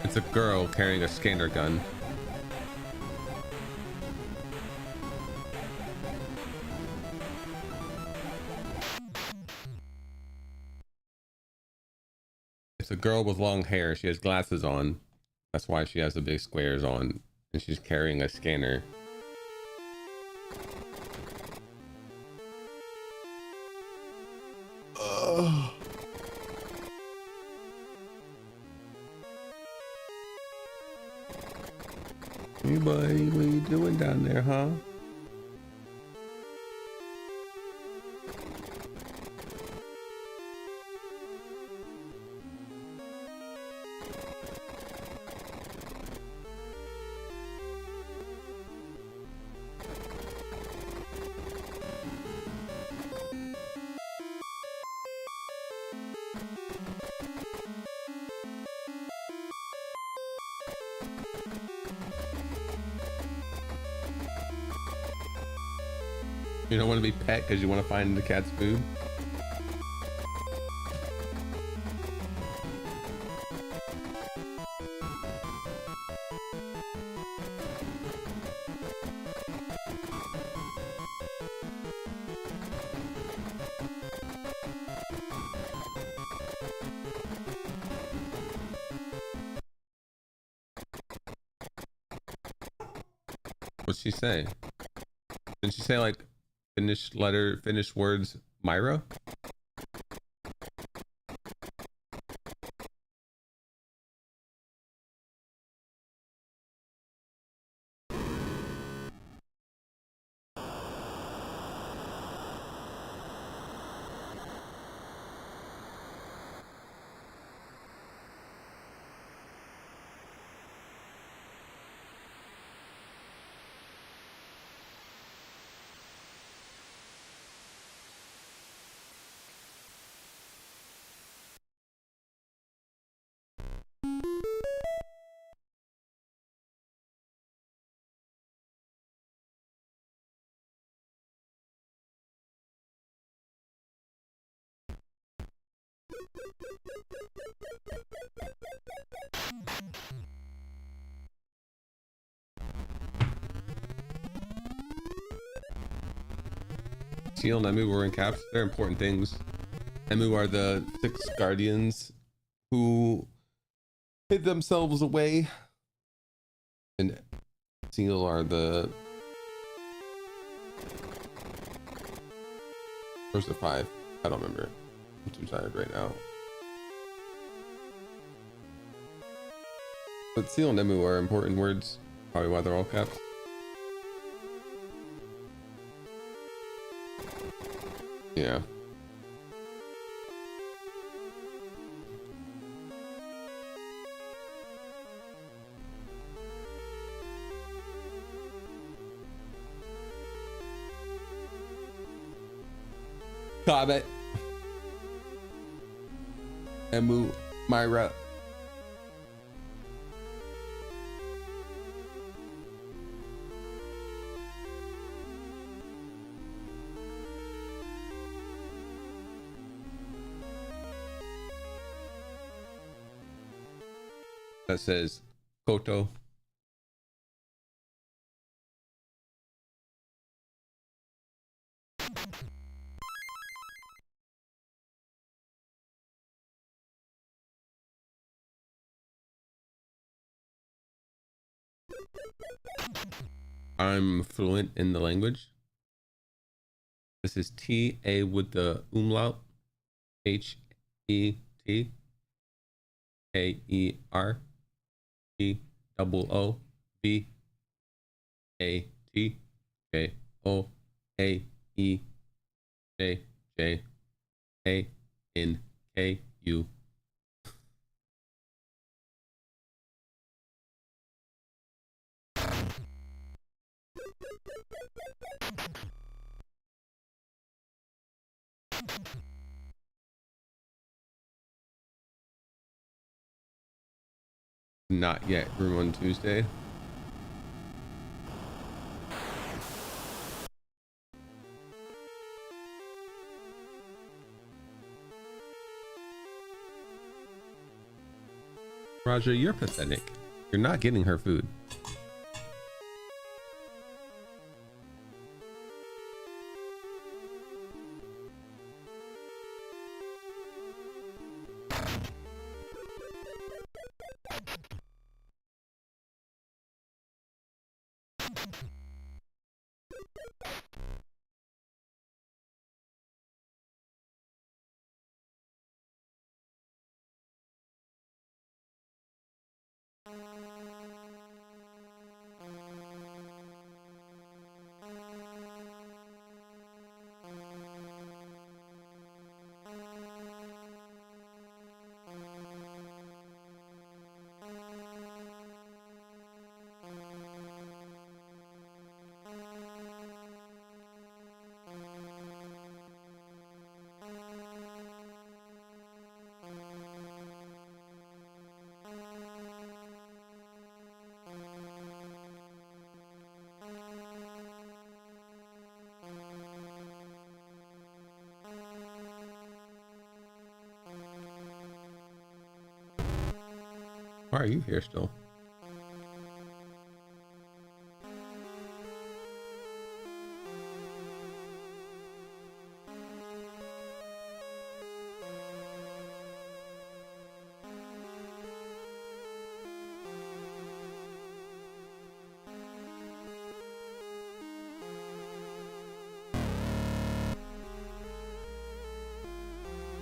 It's a girl carrying a scanner gun. It's a girl with long hair. She has glasses on. That's why she has the big squares on. And she's carrying a scanner. Ugh. Hey buddy, what are you doing down there, huh? You don't want to be pet because you want to find the cat's food? What'd she say? Didn't she say like finished words, Myra? Seal and Emu were in caps. They're important things. Emu are the 6 guardians who hid themselves away, and Seal are the... Where's the 5? I don't remember. I'm too tired right now. But Seal and Emu are important words. Probably why they're all caps. Yeah. Comet. Emu, Myra. That says Koto. I'm fluent in the language. This is T-A with the umlaut. H-E-T. K-E-R-T-A-B-A-T-J-O-A-J-A-N-K-U. Not yet. Room on Tuesday. Roger, you're pathetic. You're not getting her food. Why are you here still?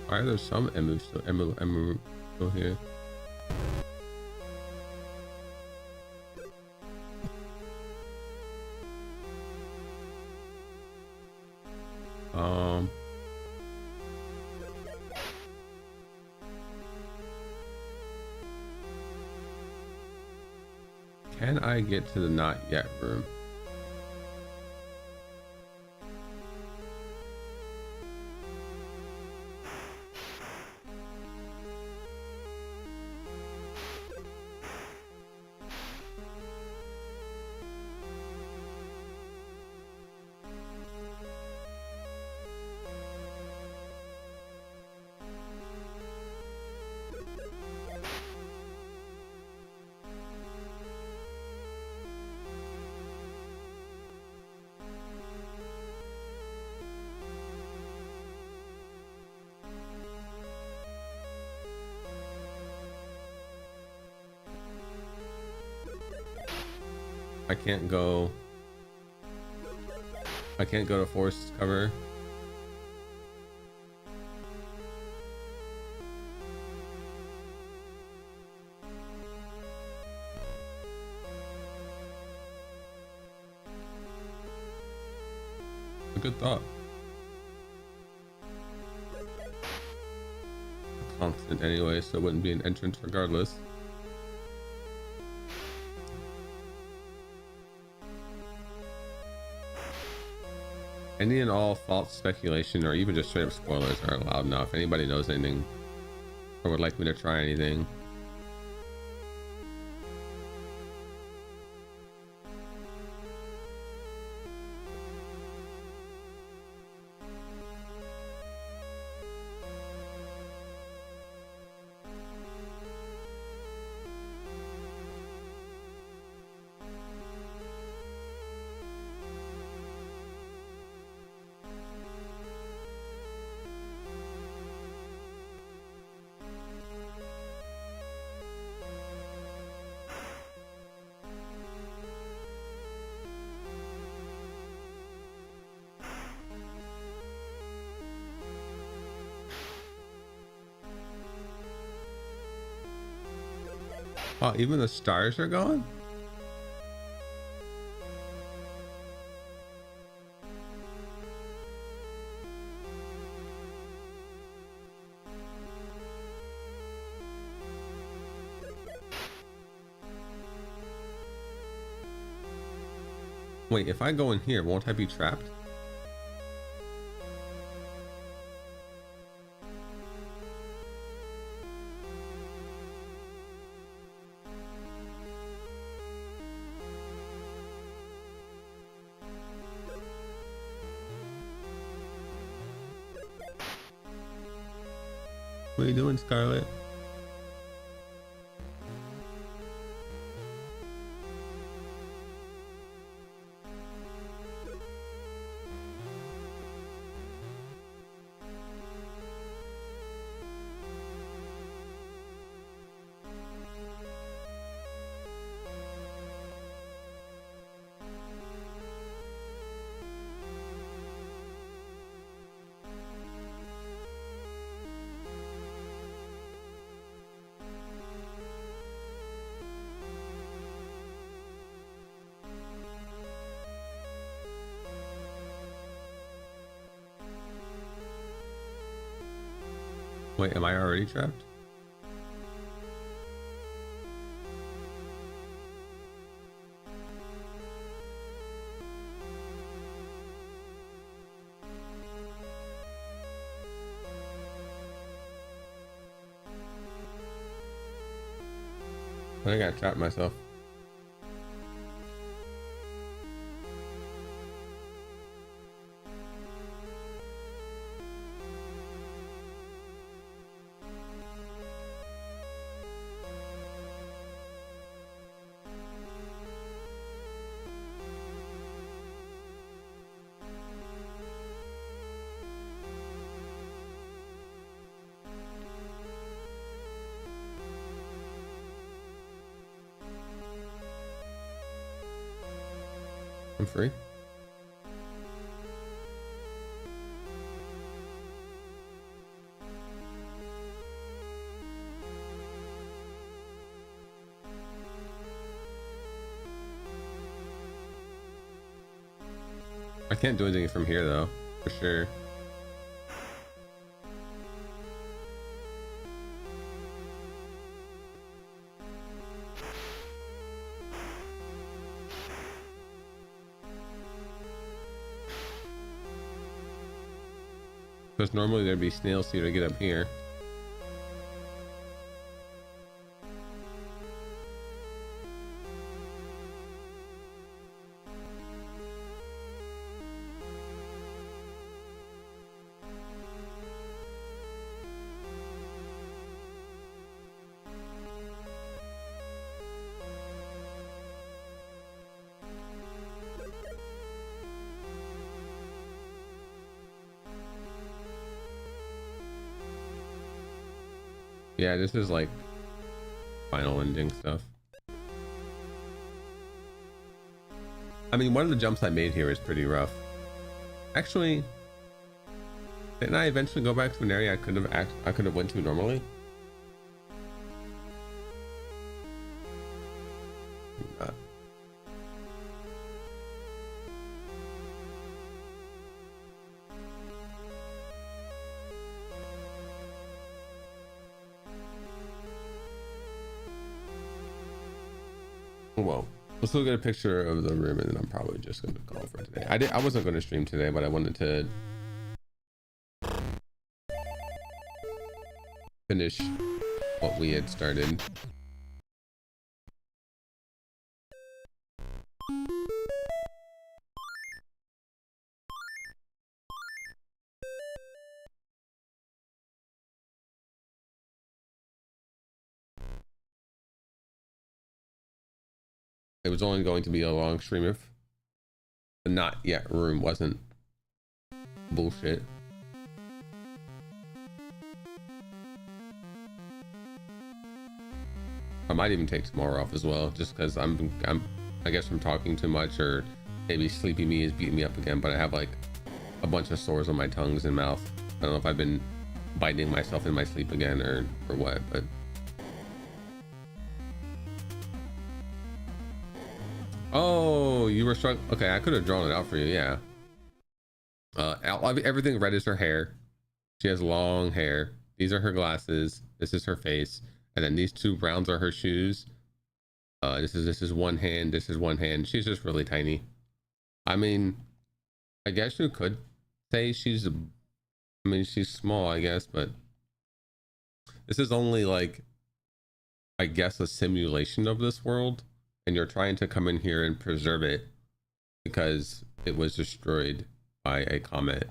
Why are there some Emuurom still here? Can I get to the not yet room? I can't go to forest cover. A good thought. Constant anyway, so it wouldn't be an entrance regardless. Any and all false speculation or even just straight up spoilers are allowed now. If anybody knows anything or would like me to try anything. Oh, even the stars are gone? Wait, if I go in here, won't I be trapped? What are you doing, Scarlet? Wait, am I already trapped? I think I trapped myself. I'm free. I can't do anything from here though, for sure. Because normally there'd be snails here to get up here. Yeah, this is like final ending stuff. I mean, one of the jumps I made here is pretty rough. Actually, didn't I eventually go back to an area I could have went to normally? Well, let's look at a picture of the room, and then I'm probably just going to call for today. I wasn't going to stream today, but I wanted to finish what we had started. It was only going to be a long stream if the not yet room wasn't bullshit. I might even take tomorrow off as well, just because I guess I'm talking too much, or maybe sleepy me is beating me up again. But I have like a bunch of sores on my tongues and mouth. I don't know if I've been biting myself in my sleep again or what, but. Oh, you were struck. Okay, I could have drawn it out for you. Yeah. Everything red is her hair. She has long hair. These are her glasses. This is her face, and then these two browns are her shoes. This is one hand. This is one hand. She's just really tiny. I mean, I guess you could say she's small, I guess, but this is only like, I guess, a simulation of this world. And you're trying to come in here and preserve it because it was destroyed by a comet.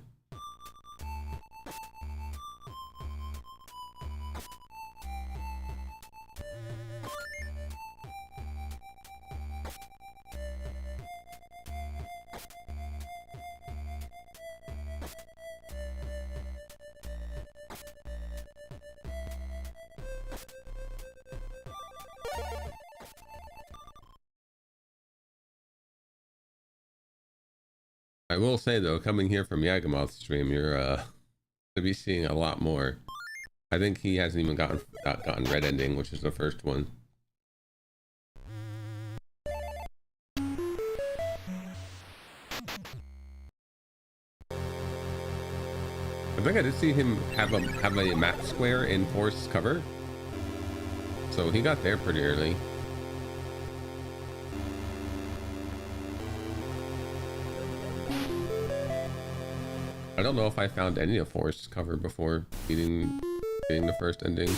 I will say though, coming here from Yagamoth's stream, you're to be seeing a lot more. I think he hasn't even gotten red ending, which is the first one. I think I did see him have a map square in Forest Cover, so he got there pretty early. I don't know if I found any of Forest Cover before getting the first ending.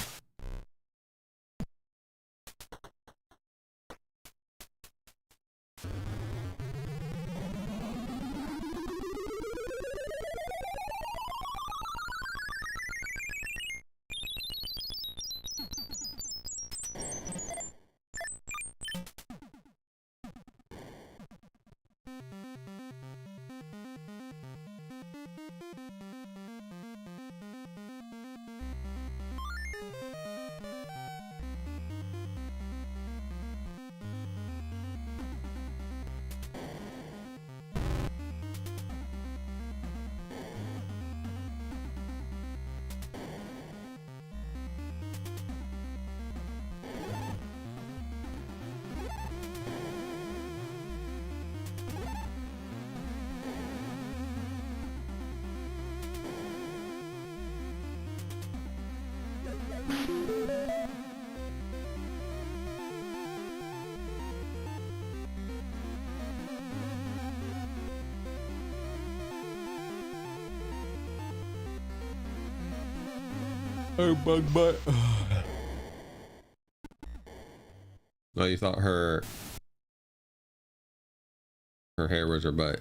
Her bug butt. No, you thought her hair was her butt.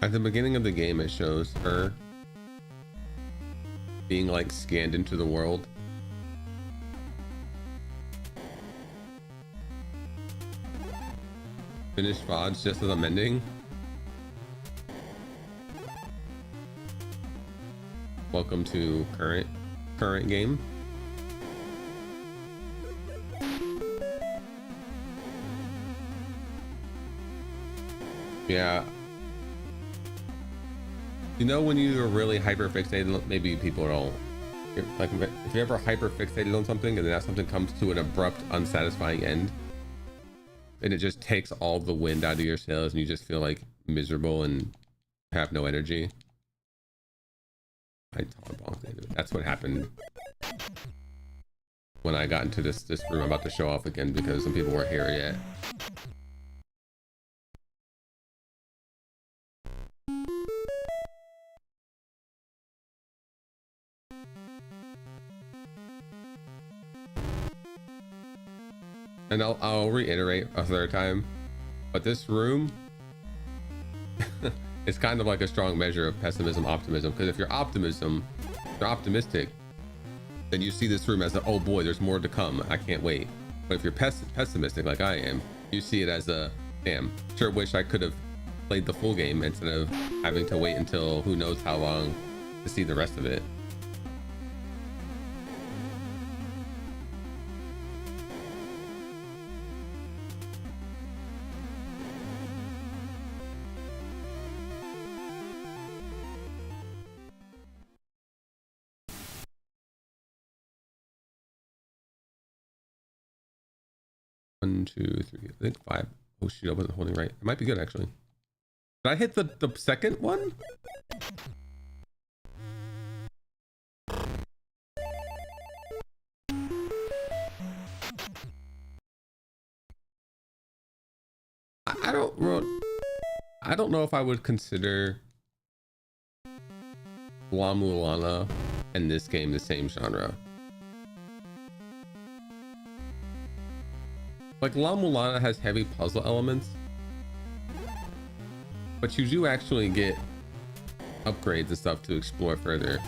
At the beginning of the game, it shows her being like scanned into the world. Finish VoDs just as I'm ending. Welcome to current game. Yeah. You know when you're really hyper fixated, maybe people don't, like if you're ever hyper fixated on something and then that something comes to an abrupt, unsatisfying end, and it just takes all the wind out of your sails and you just feel like miserable and have no energy. That's what happened when I got into this room I'm about to show off again, because some people weren't here yet. And I'll reiterate a third time, but this room is kind of like a strong measure of pessimism, optimism, because if you're optimistic, then you see this room as a, oh boy, there's more to come, I can't wait. But if you're pessimistic like I am, you see it as a, damn, sure wish I could have played the full game instead of having to wait until who knows how long to see the rest of it. One, two, three, I think 5. Oh shoot, I wasn't holding right. It might be good actually. Did I hit the second one? I don't know if I would consider La Mulana and this game the same genre. Like La Mulana has heavy puzzle elements, but you do actually get upgrades and stuff to explore further.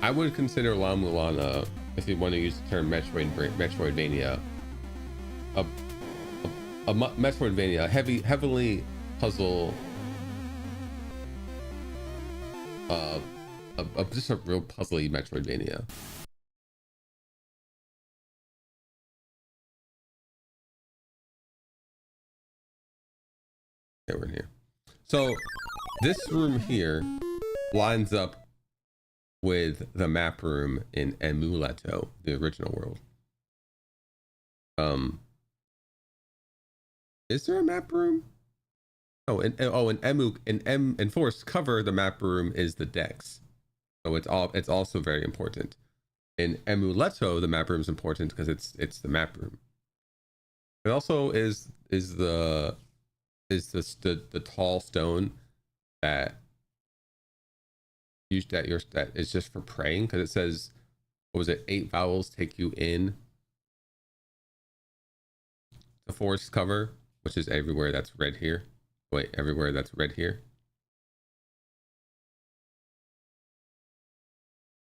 I would consider La Mulana, if you want to use the term Metroidvania, a Metroidvania, heavily puzzle, just a real puzzly Metroidvania. Okay, we're in here. So this room here lines up with the map room in Emuurom, the original world. Is there a map room? Oh, in Forest Cover, the map room is the decks. So it's also very important. In Emuurom, the map room is important because it's the map room. It also is the tall stone that is just for praying, because it says, what was it, 8 vowels take you in the Forest Cover, which is everywhere that's red here. Wait, everywhere that's red here.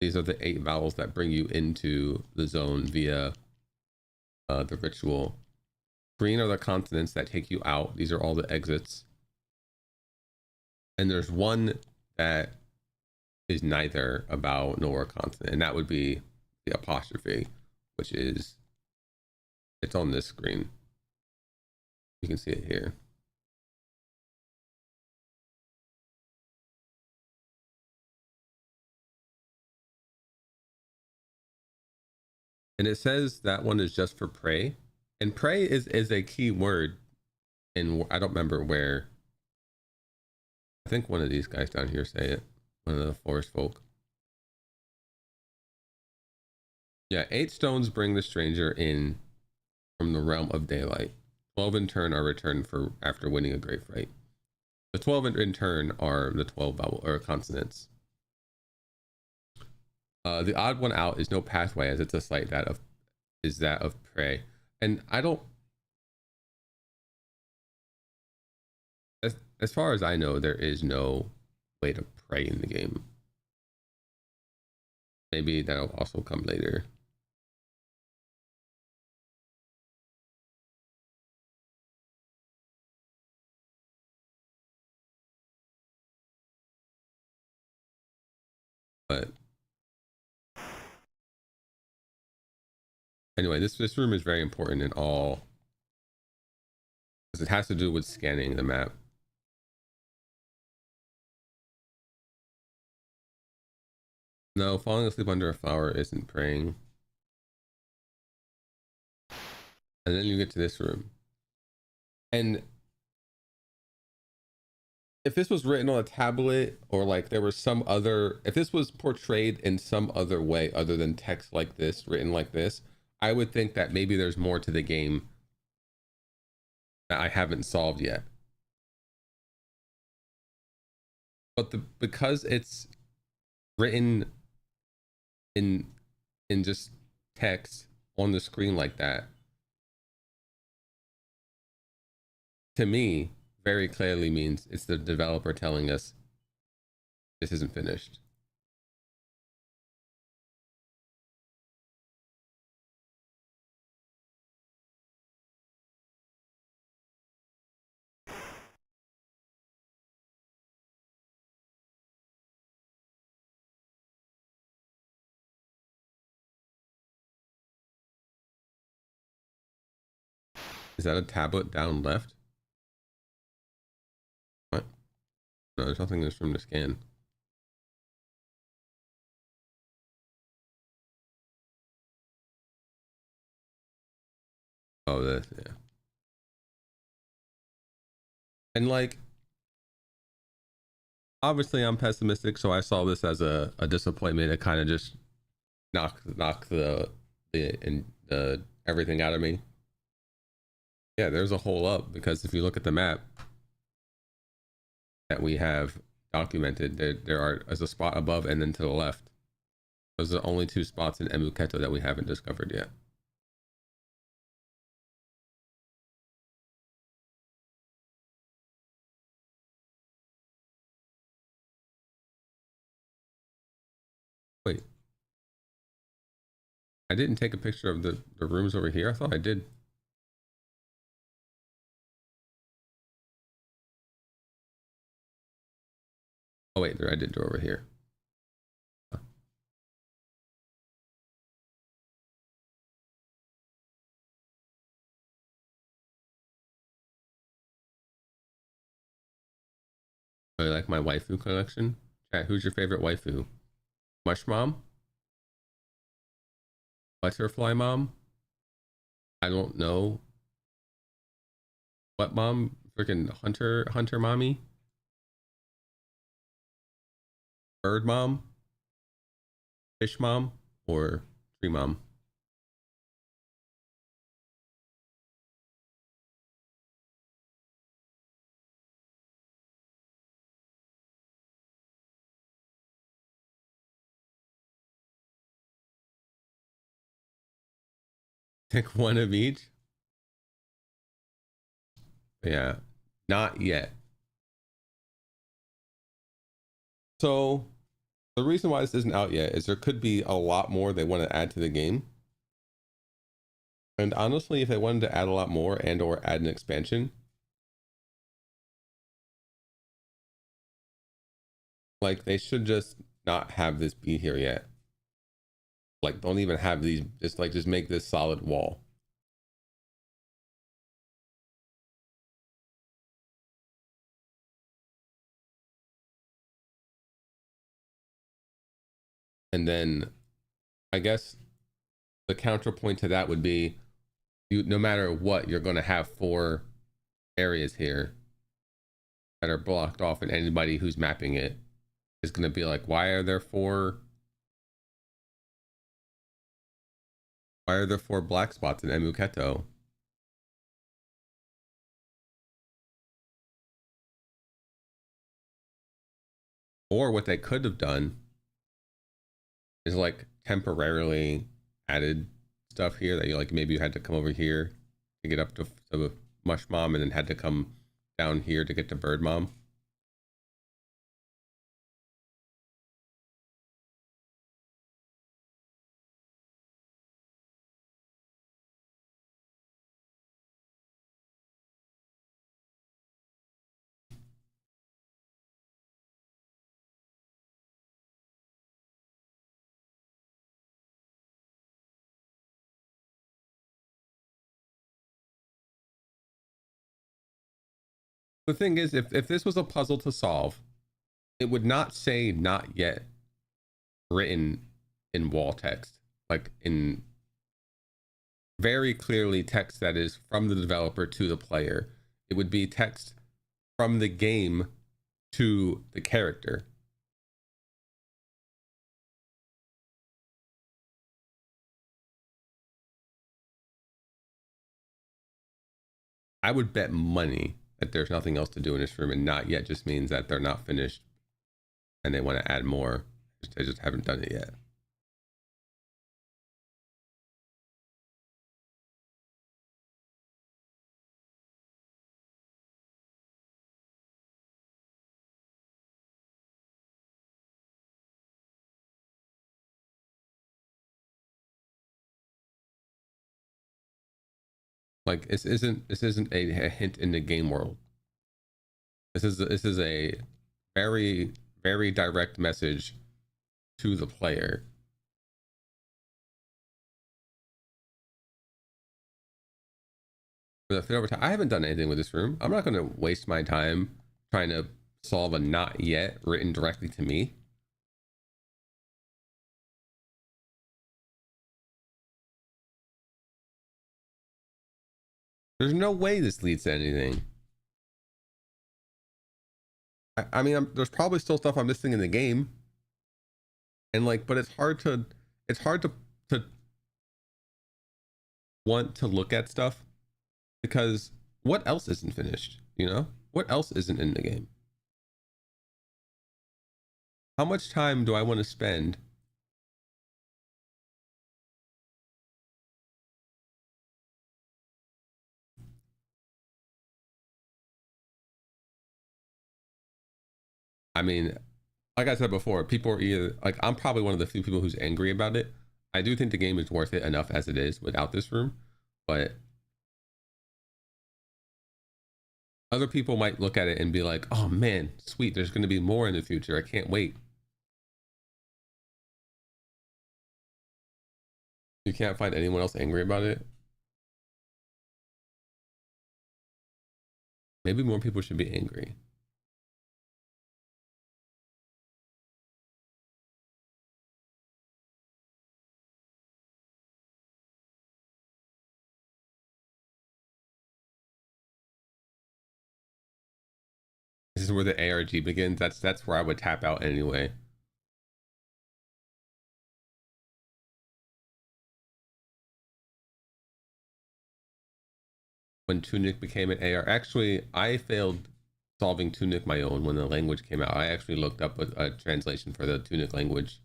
These are the 8 vowels that bring you into the zone via the ritual. Green are the consonants that take you out. These are all the exits. And there's one that is neither a vowel nor a consonant, and that would be the apostrophe, which is, it's on this screen. You can see it here. And it says that one is just for prey, and prey is a key word. And I don't remember where. I think one of these guys down here say it. One of the forest folk. Yeah, 8 stones bring the stranger in from the realm of daylight. 12 in turn are returned for after winning a great fight. The 12 in turn are the 12 vowel or consonants. The odd one out is no pathway, as it's a site that of prey. And I don't, as far as I know, there is no way to pray in the game. Maybe that'll also come later. But anyway, this room is very important in all, because it has to do with scanning the map. No, falling asleep under a flower isn't praying. And then you get to this room. And if this was written on a tablet, or like there was some other, if this was portrayed in some other way other than text like this, written like this, I would think that maybe there's more to the game that I haven't solved yet. But because it's written in just text on the screen like that, to me very clearly means it's the developer telling us this isn't finished. Is that a tablet down left? What? No, there's nothing in this room to scan. Oh, this, yeah. And like, obviously I'm pessimistic, so I saw this as a disappointment to kind of just knock the everything out of me. Yeah, there's a hole up, because if you look at the map that we have documented, there is a spot above and then to the left. Those are the only 2 spots in Emuurom that we haven't discovered yet. Wait, I didn't take a picture of the rooms over here. I thought I did. Oh wait, there, I did do over here. Huh. I like my waifu collection. Chat, who's your favorite waifu? Mush Mom? Butterfly Mom? I don't know. What mom? Freaking Hunter Mommy? Bird Mom? Fish Mom? Or Tree Mom? Pick one of each? Yeah, not yet. So the reason why this isn't out yet is there could be a lot more they want to add to the game. And honestly, if they wanted to add a lot more and or add an expansion, like they should just not have this be here yet. Like don't even have these, just make this solid wall. And then I guess the counterpoint to that would be, you, no matter what, you're going to have 4 areas here that are blocked off, and anybody who's mapping it is going to be like, why are there 4 black spots in Emuurom? Or what they could have done is like temporarily added stuff here that you like, maybe you had to come over here to get up to Mush Mom, and then had to come down here to get to Bird Mom. The thing is, if this was a puzzle to solve, it would not say "not yet" written in wall text, like in very clearly text that is from the developer to the player. It would be text from the game to the character. I would bet money that there's nothing else to do in this room, and "not yet" just means that they're not finished and they want to add more. They just haven't done it yet. Like, this isn't a hint in the game world. This is a very, very direct message to the player. I haven't done anything with this room. I'm not going to waste my time trying to solve a "not yet" written directly to me. There's no way this leads to anything. I mean, there's probably still stuff I'm missing in the game, and like, but it's hard to to want to look at stuff, because what else isn't finished? You know, what else isn't in the game? How much time do I want to spend I mean, like I said before, people are either like, I'm probably one of the few people who's angry about it. I do think the game is worth it enough as it is without this room, but other people might look at it and be like, oh man, sweet, there's going to be more in the future. I can't wait. You can't find anyone else angry about it. Maybe more people should be angry. This is where the ARG begins. That's where I would tap out anyway. When Tunic became an AR, actually, I failed solving Tunic my own when the language came out. I actually looked up a translation for the Tunic language.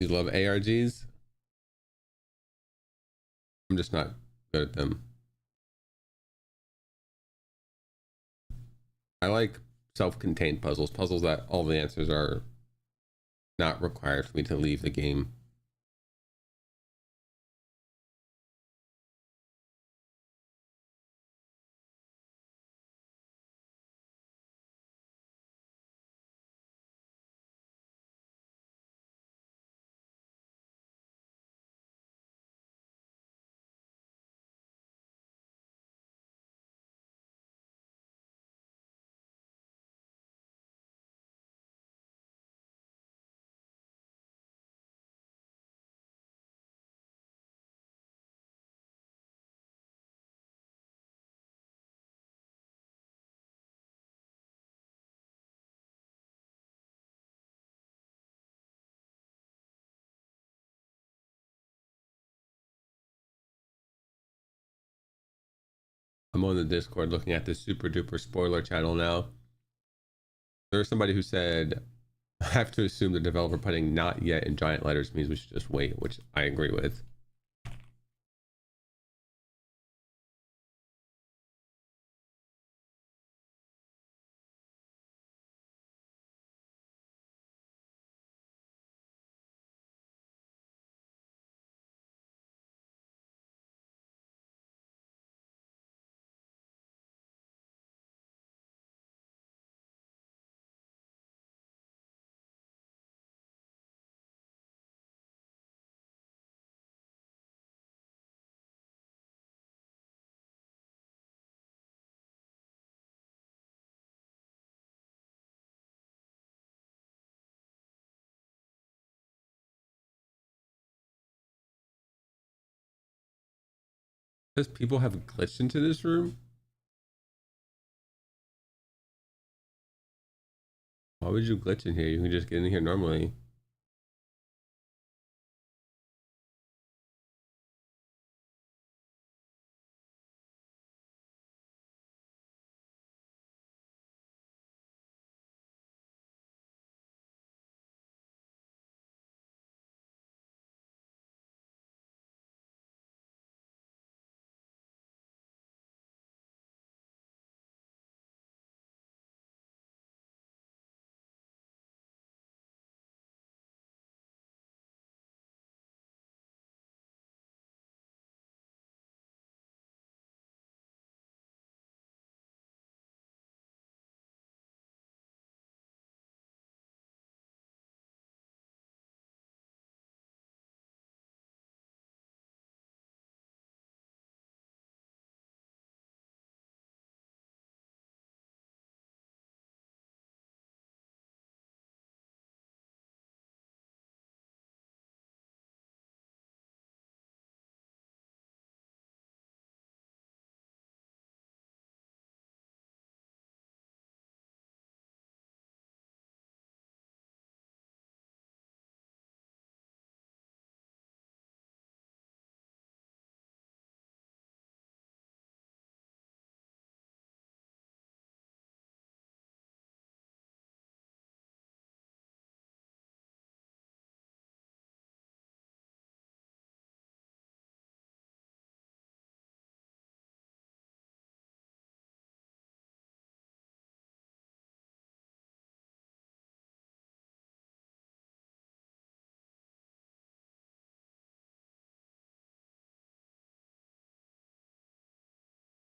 You love ARGs? I'm just not good at them. I like self-contained puzzles that all the answers are not required for me to leave the game. I'm on the Discord looking at this super duper spoiler channel now. There's somebody who said, I have to assume the developer putting not yet in giant letters means we should just wait, which I agree with. Because people have glitched into this room? Why would you glitch in here? You can just get in here normally.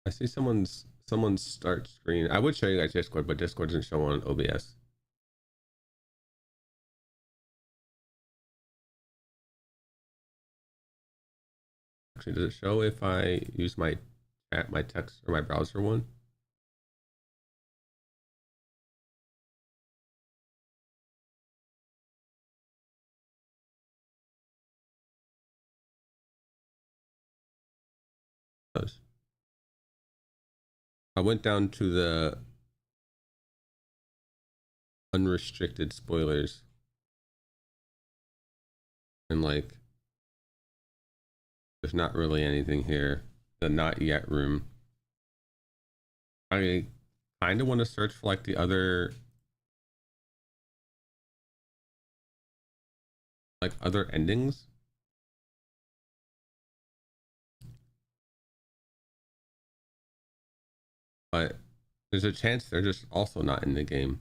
I see someone's start screen. I would show you guys Discord, but Discord doesn't show on OBS. Actually, does it show if I use my chat, my text, or my browser one? It does. I went down to the unrestricted spoilers and like there's not really anything here. The not yet room. I kind of want to search for like the other endings, but there's a chance they're just also not in the game.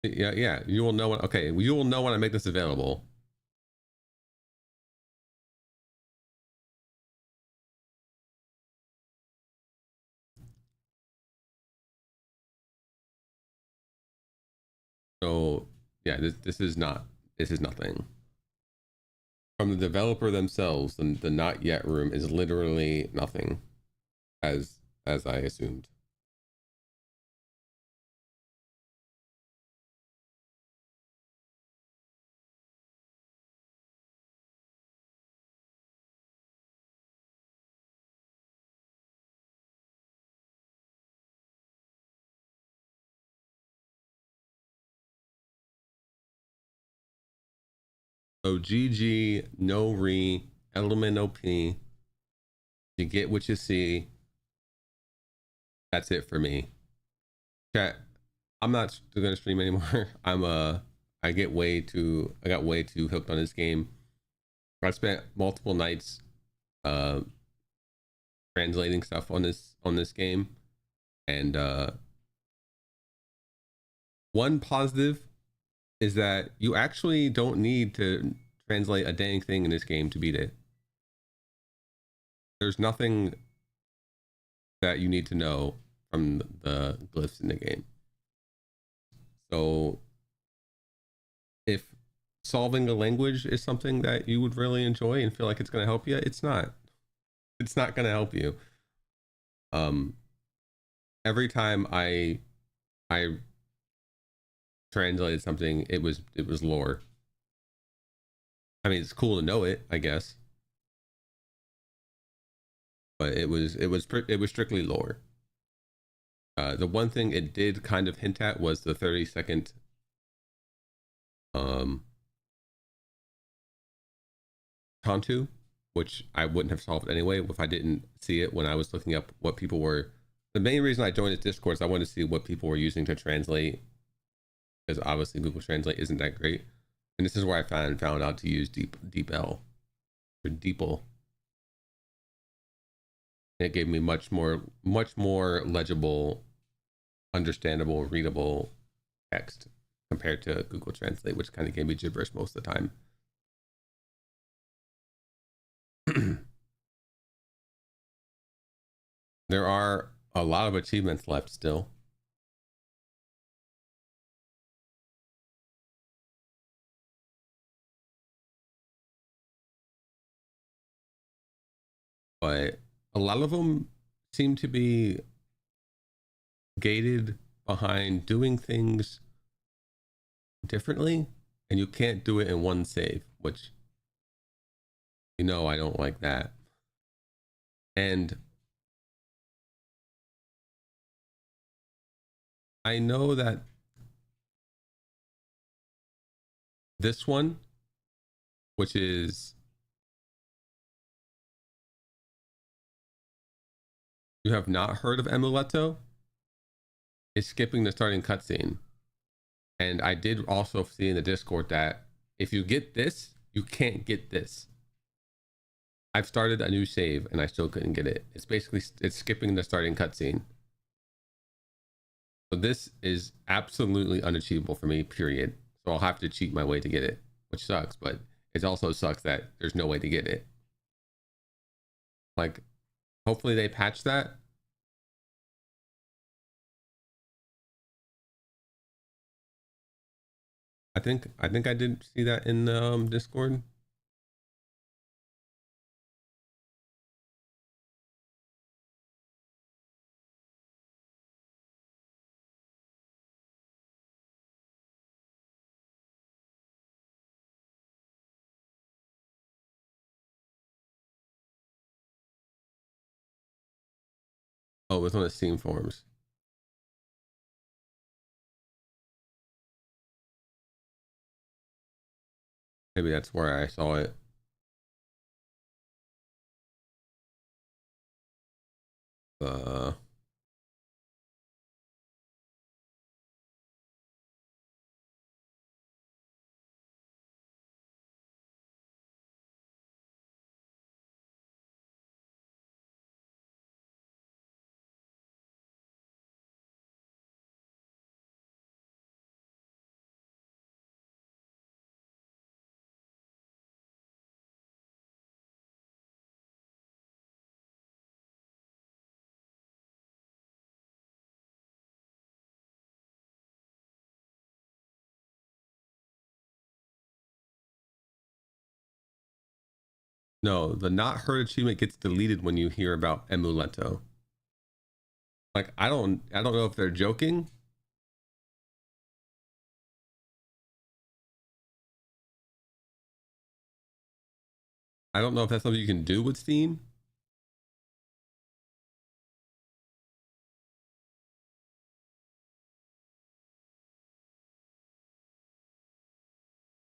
Yeah, you will know when. Okay, you will know when I make this available. So yeah, this is nothing from the developer themselves. The not yet room is literally nothing, as I assumed. So GG, no re, element OP. You get what you see. That's it for me. Chat. I'm not gonna stream anymore. I got way too hooked on this game. I spent multiple nights translating stuff on this game, and one positive is that you actually don't need to translate a dang thing in this game to beat it. There's nothing that you need to know from the glyphs in the game. So if solving a language is something that you would really enjoy and feel like it's going to help you, it's not going to help you. Every time I translated something, it was lore. I mean, it's cool to know it, I guess, but it was strictly lore. The one thing it did kind of hint at was the 30-second Tontu, which I wouldn't have solved anyway if I didn't see it when I was looking up what people were. The main reason I joined this Discord is I wanted to see what people were using to translate, because obviously Google Translate isn't that great. And this is where I found out to use DeepL or DeepL. It gave me much more legible, understandable, readable text compared to Google Translate, which kind of gave me gibberish most of the time. There are a lot of achievements left still. But a lot of them seem to be gated behind doing things differently, and you can't do it in one save, which, you know, I don't like that. And I know that this one, which is, you have not heard of Emuurom, is skipping the starting cutscene. And I did also see in the Discord that if you get this, you can't get this. I've started a new save and I still couldn't get it. It's basically, it's skipping the starting cutscene. So this is absolutely unachievable for me, period. So I'll have to cheat my way to get it, which sucks, but it also sucks that there's no way to get it. Like, hopefully they patch that. I think I did see that in the Discord. Oh, it was on the Steam forums. Maybe that's where I saw it. Uh, no, the not heard achievement gets deleted when you hear about Emuurom. Like, I don't know if they're joking. I don't know if that's something you can do with Steam.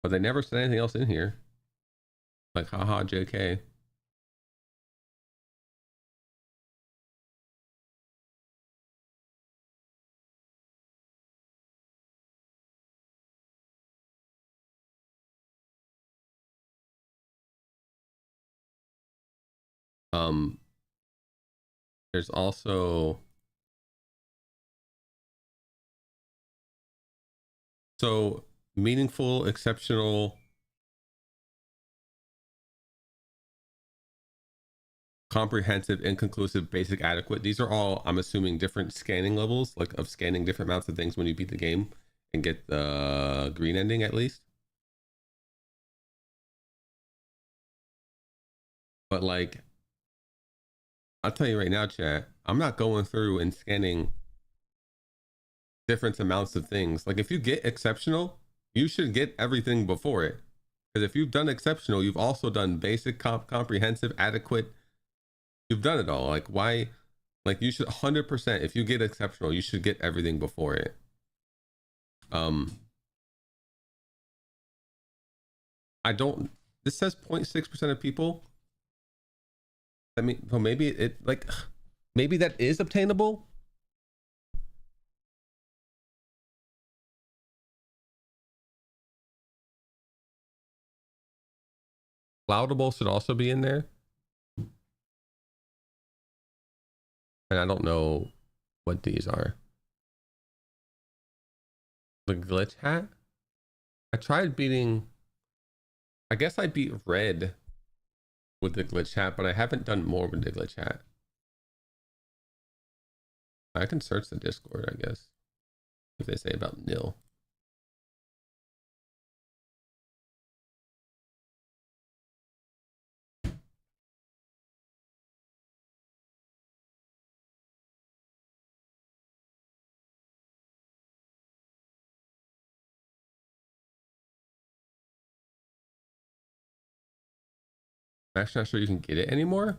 But they never said anything else in here. Like, haha, JK. There's also so meaningful, exceptional, comprehensive, inconclusive, basic, adequate. These are all, I'm assuming, different scanning levels, like of scanning different amounts of things when you beat the game and get the green ending at least. But like, I'll tell you right now, chat, I'm not going through and scanning different amounts of things. Like, if you get exceptional, you should get everything before it. Because if you've done exceptional, you've also done basic, comprehensive, adequate. You've done it all. Like, why? Like, you should 100%. If you get exceptional, you should get everything before it. I don't. This says 0.6% of people. I mean, well, maybe it like, maybe that is obtainable. Cloudable should also be in there. And I don't know what these are. The glitch hat? I tried beating, I guess I beat red with the glitch hat, but I haven't done more with the glitch hat. I can search the Discord, I guess, if they say about nil. I'm actually not sure you can get it anymore.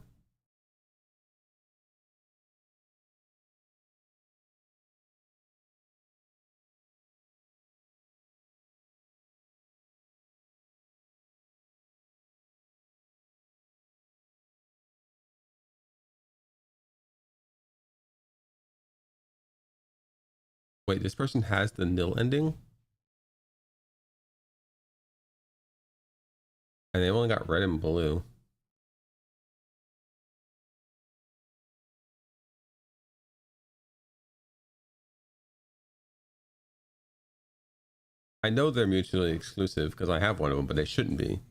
Wait, this person has the nil ending? And they only got red and blue. I know they're mutually exclusive because I have one of them, but they shouldn't be.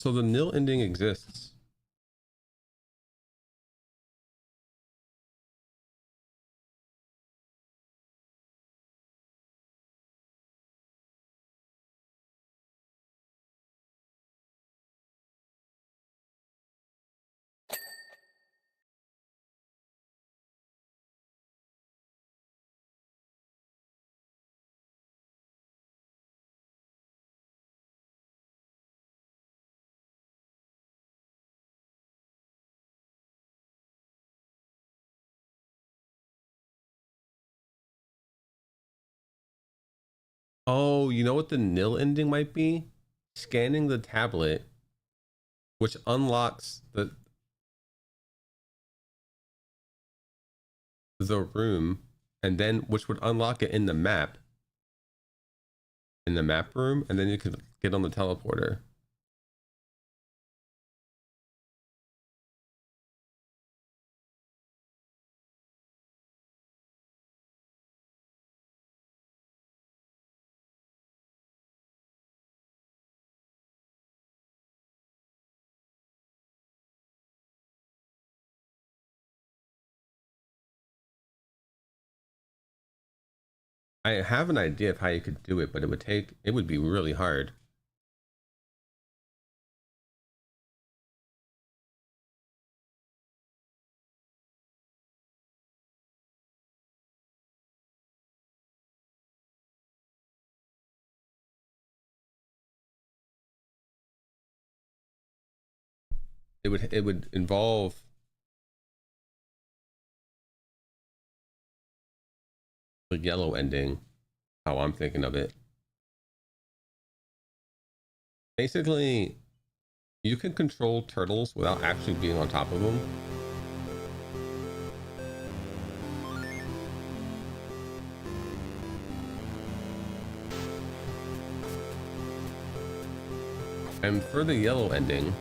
So the nil ending exists. Oh, you know what the nil ending might be? Scanning the tablet, which unlocks the room, and then which would unlock it in the map room, and then you could get on the teleporter. I have an idea of how you could do it, but it would be really hard. It would involve, the yellow ending, how I'm thinking of it. Basically, you can control turtles without actually being on top of them. And for the yellow ending,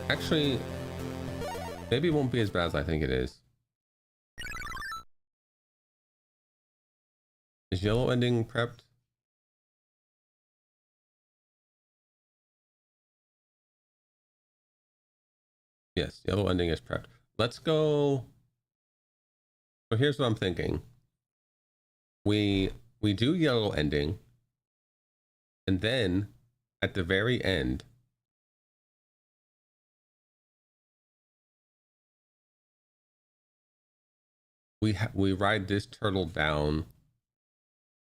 actually, maybe it won't be as bad as I think it is. Is yellow ending prepped? Yes, yellow ending is prepped. Let's go. So here's what I'm thinking. We do yellow ending, and then at the very end, we ride this turtle down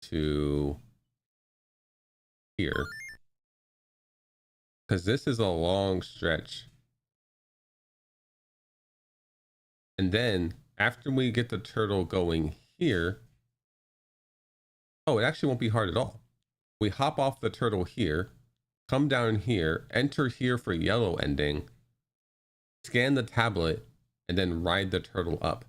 to here, because this is a long stretch. And then after we get the turtle going here, oh, it actually won't be hard at all. We hop off the turtle here, come down here, enter here for yellow ending, scan the tablet, and then ride the turtle up.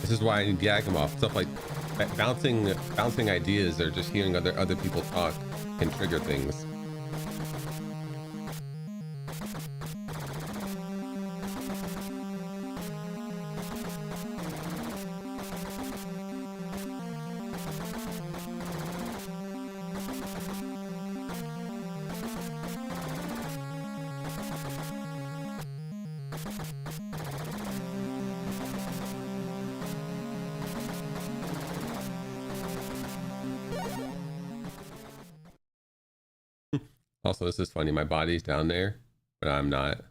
This is why I need Yakimov. Stuff like bouncing ideas or just hearing other people talk can trigger things. Also, this is funny. My body's down there, but I'm not.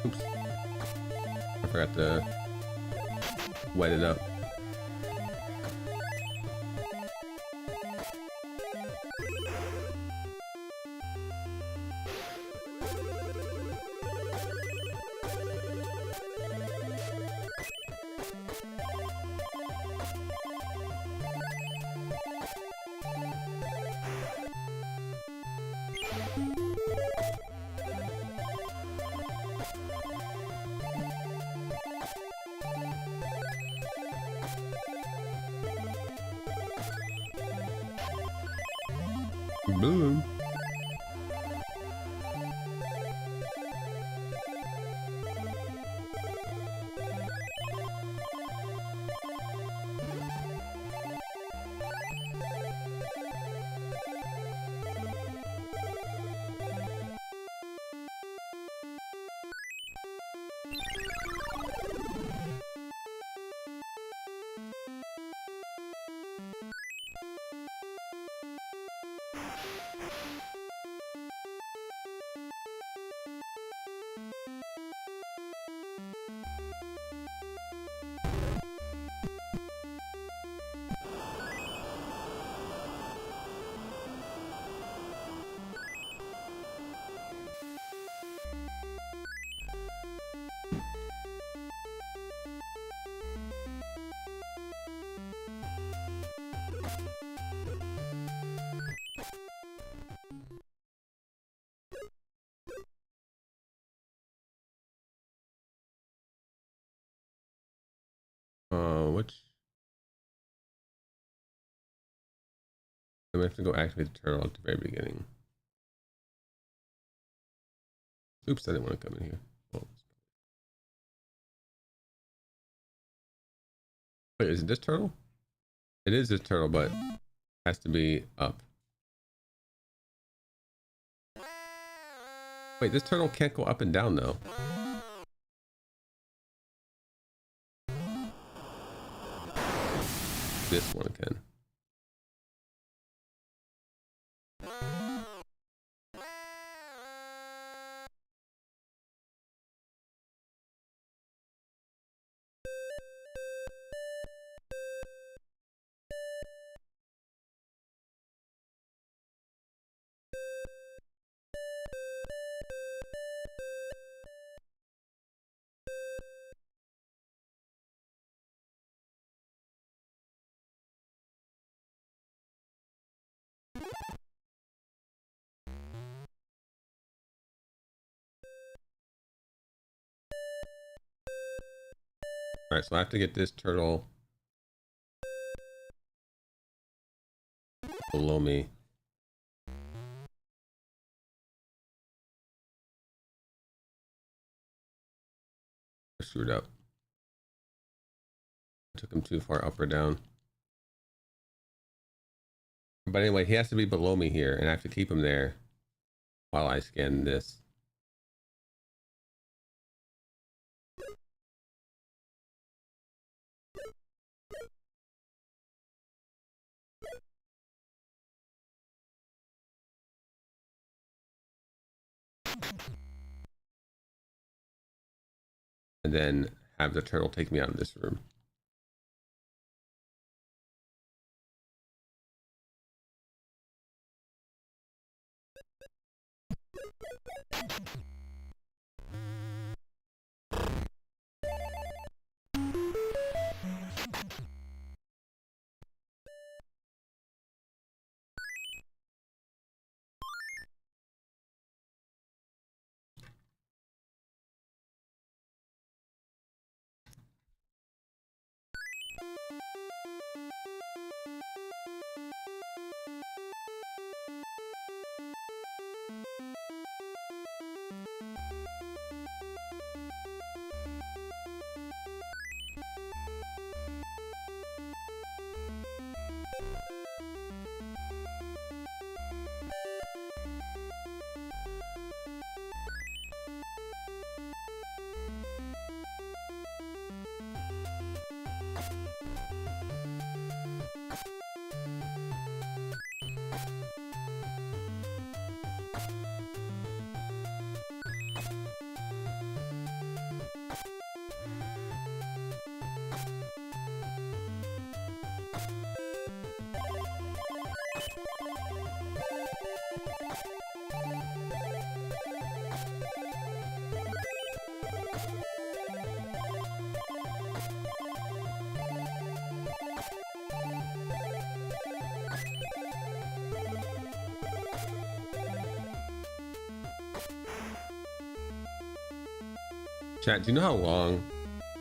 Oops. I forgot to wet it up. Boom. Which I have to go activate the turtle at the very beginning. Oops, I didn't want to come in here. Oh. Wait, is it this turtle? It is this turtle, but it has to be up. Wait, this turtle can't go up and down though. This one can. All right, so I have to get this turtle below me. I screwed up. I took him too far up or down. But anyway, he has to be below me here, and I have to keep him there while I scan this. And then have the turtle take me out of this room. Chat, do you know how long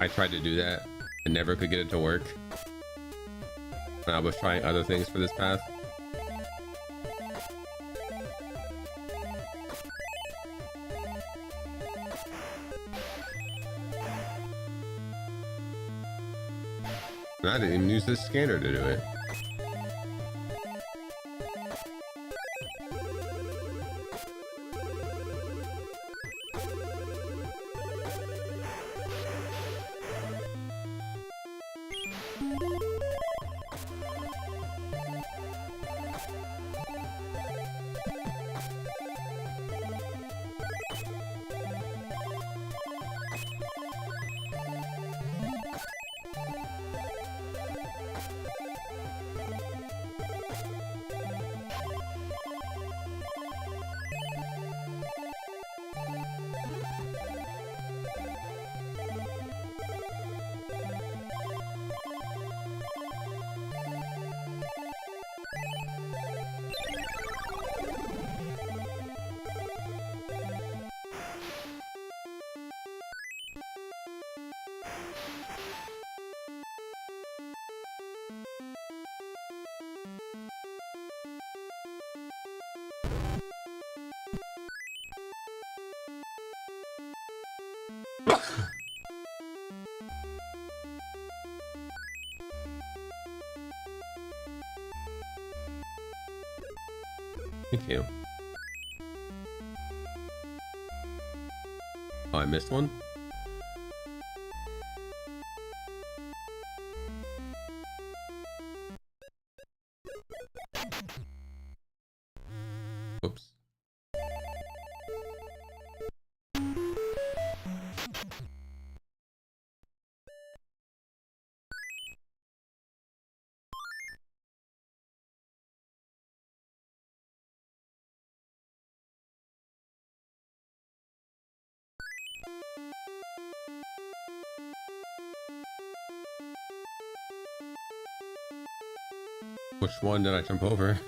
I tried to do that and never could get it to work when I was trying other things for this path? And I didn't even use this scanner to do it. Thank you. Oh, I missed one? Oops. Which one did I jump over?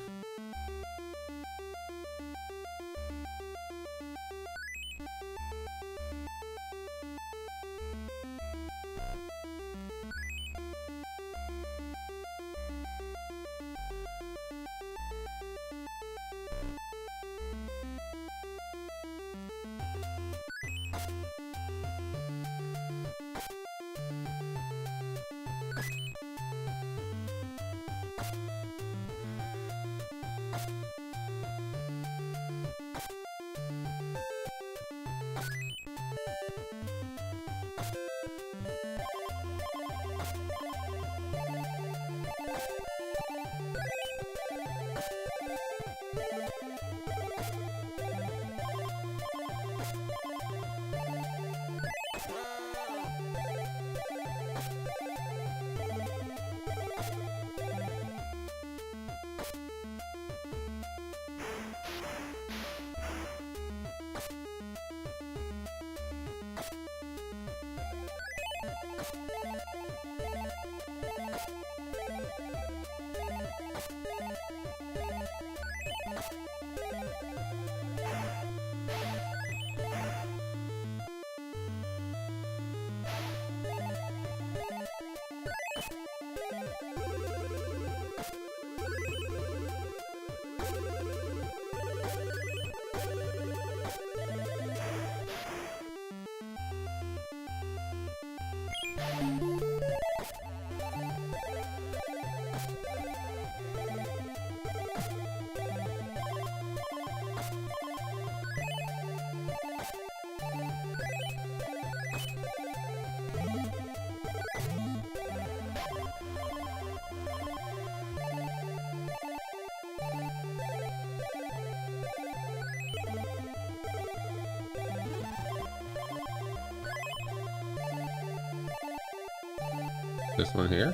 This one here?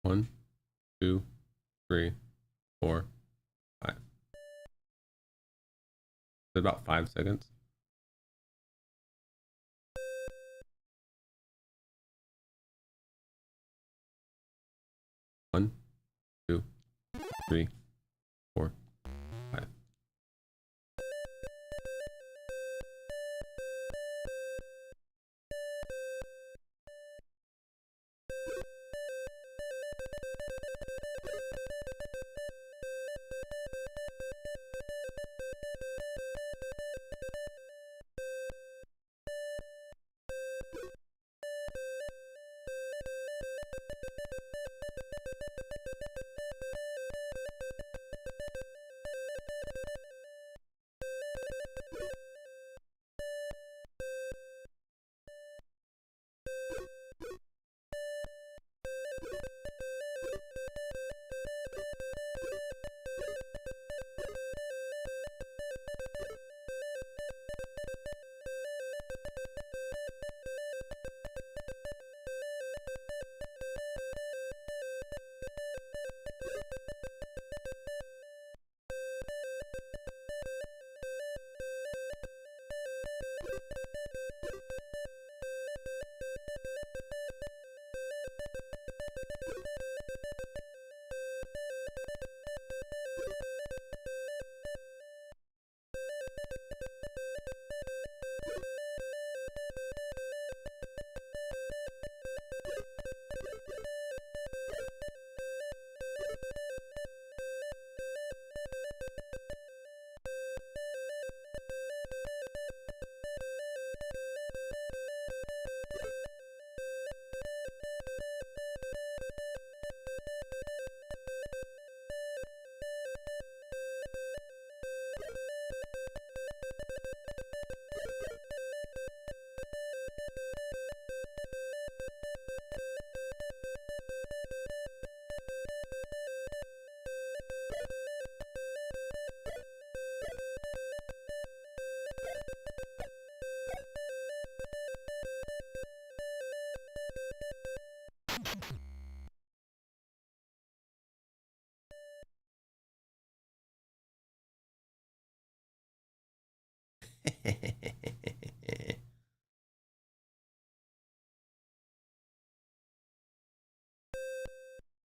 1, 2, 3, 4, 5. It's about 5 seconds. One, 2, 3, 4, 5.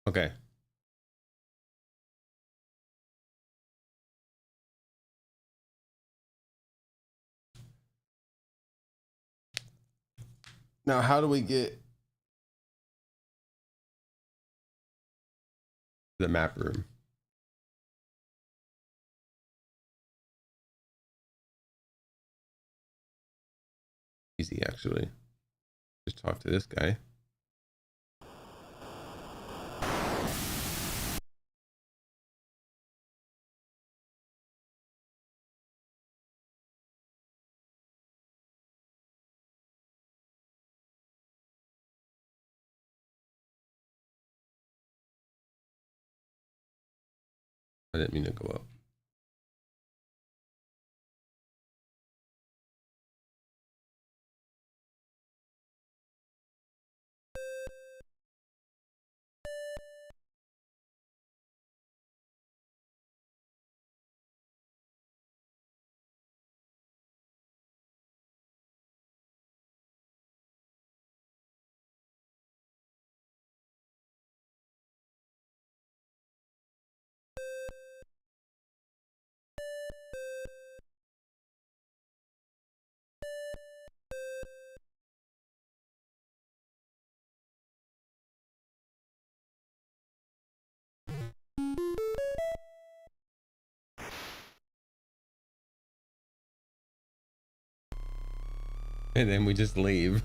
Okay. Now, how do we get the map room? Easy, actually. Just talk to this guy. I didn't mean to go up. And then we just leave.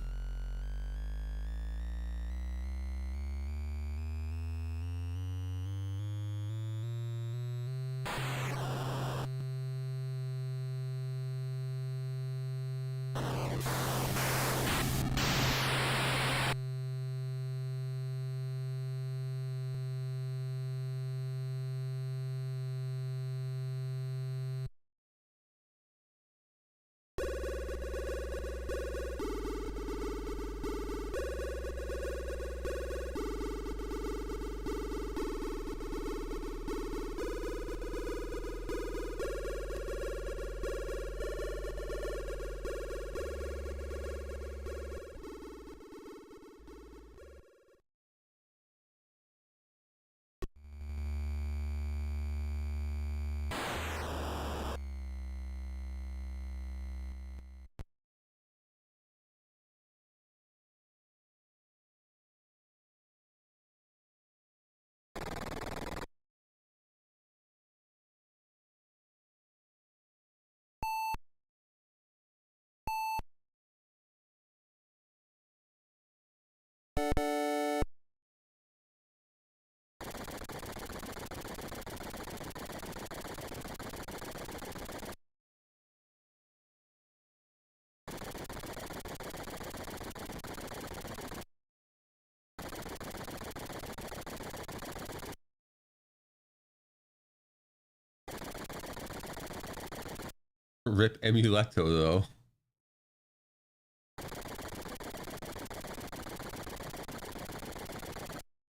Rip Emuleto though.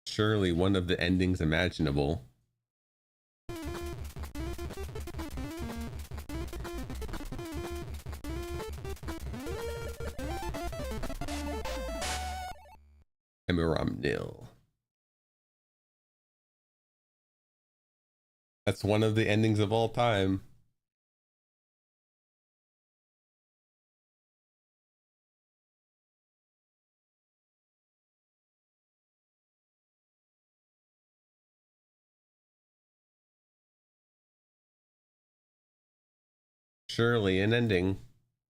Surely one of the endings imaginable. Emuurom nil. That's one of the endings of all time. Surely an ending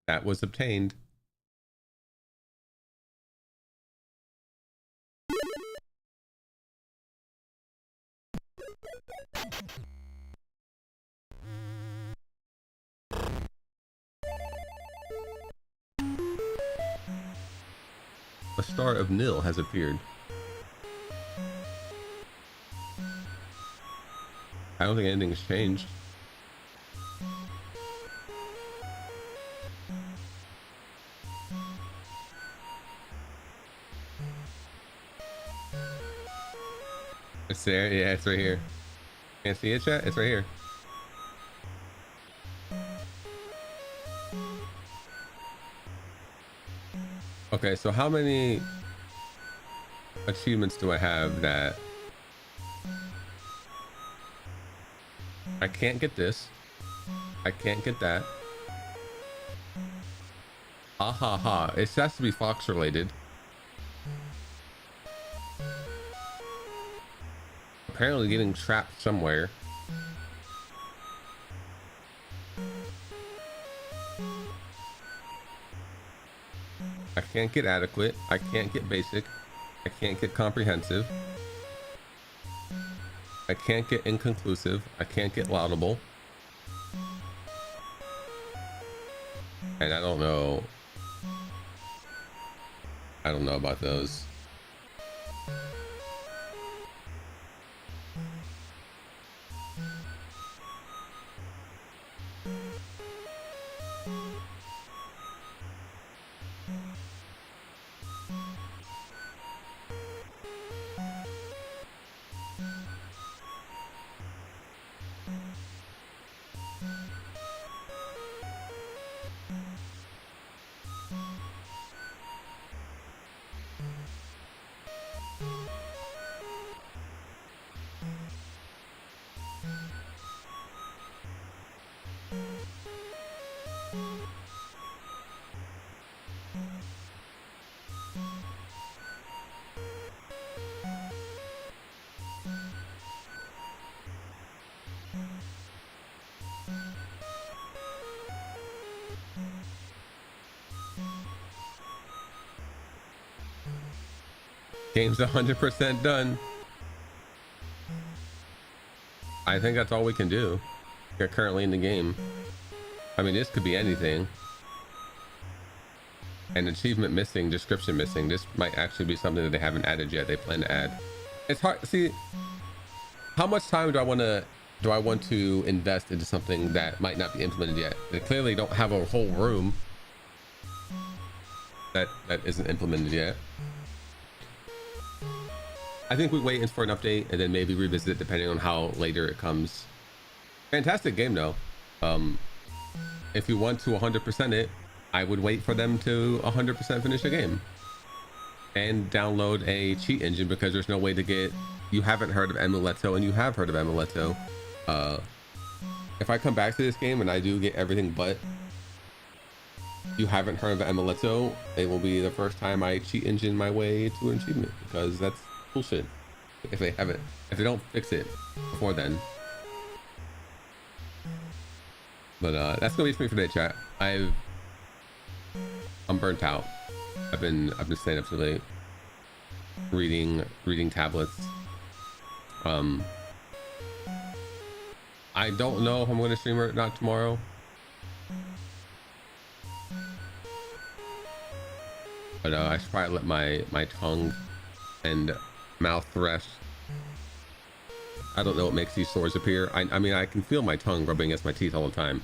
that was obtained. A star of nil has appeared. I don't think anything's changed. It's there. Yeah, it's right here. Can't see it, chat? It's right here. Okay, so how many achievements do I have that I can't get this? I can't get that. Ah ha ha. It has to be Fox related. Apparently getting trapped somewhere. I can't get adequate. I can't get basic. I can't get comprehensive. I can't get inconclusive. I can't get laudable. And I don't know. I don't know about those. Game's 100% done. I think that's all we can do. You're currently in the game. I mean, this could be anything. An achievement missing, description missing. This might actually be something that they haven't added yet. They plan to add. It's hard. See, how much time do I want to invest into something that might not be implemented yet? They clearly don't have a whole room that isn't implemented yet. I think we wait for an update and then maybe revisit it depending on how later it comes. Fantastic game though. If you want to 100% it, I would wait for them to 100% finish the game and download a cheat engine, because there's no way to get, you haven't heard of Emuleto and you have heard of Emuleto. If I come back to this game and I do get everything but you haven't heard of Emuleto, it will be the first time I cheat engine my way to an achievement, because that's bullshit if they don't fix it before then. But that's gonna be it for me for today, chat. I'm burnt out. I've been staying up too late. reading tablets. I don't know if I'm going to stream or not tomorrow. But I should probably let my tongue and mouth rest. I don't know what makes these sores appear. I mean, I can feel my tongue rubbing against my teeth all the time.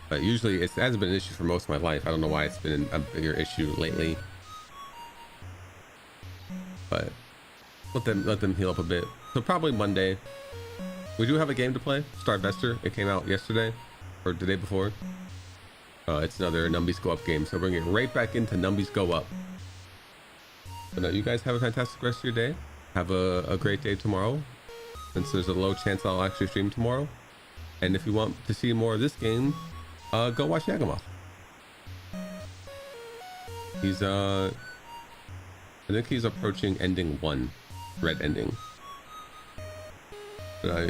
But usually it hasn't been an issue for most of my life. I don't know why it's been a bigger issue lately. But let them heal up a bit. So probably Monday. We do have a game to play, Starvester. It came out yesterday or the day before. It's another Numbies Go Up game, so bring it right back into Numbies Go Up. But you guys have a fantastic rest of your day. Have a great day tomorrow, since there's a low chance I'll actually stream tomorrow. And if you want to see more of this game, go watch Yagamoth. He's I think he's approaching ending 1, red ending. But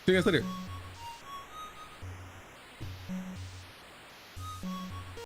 see you guys later.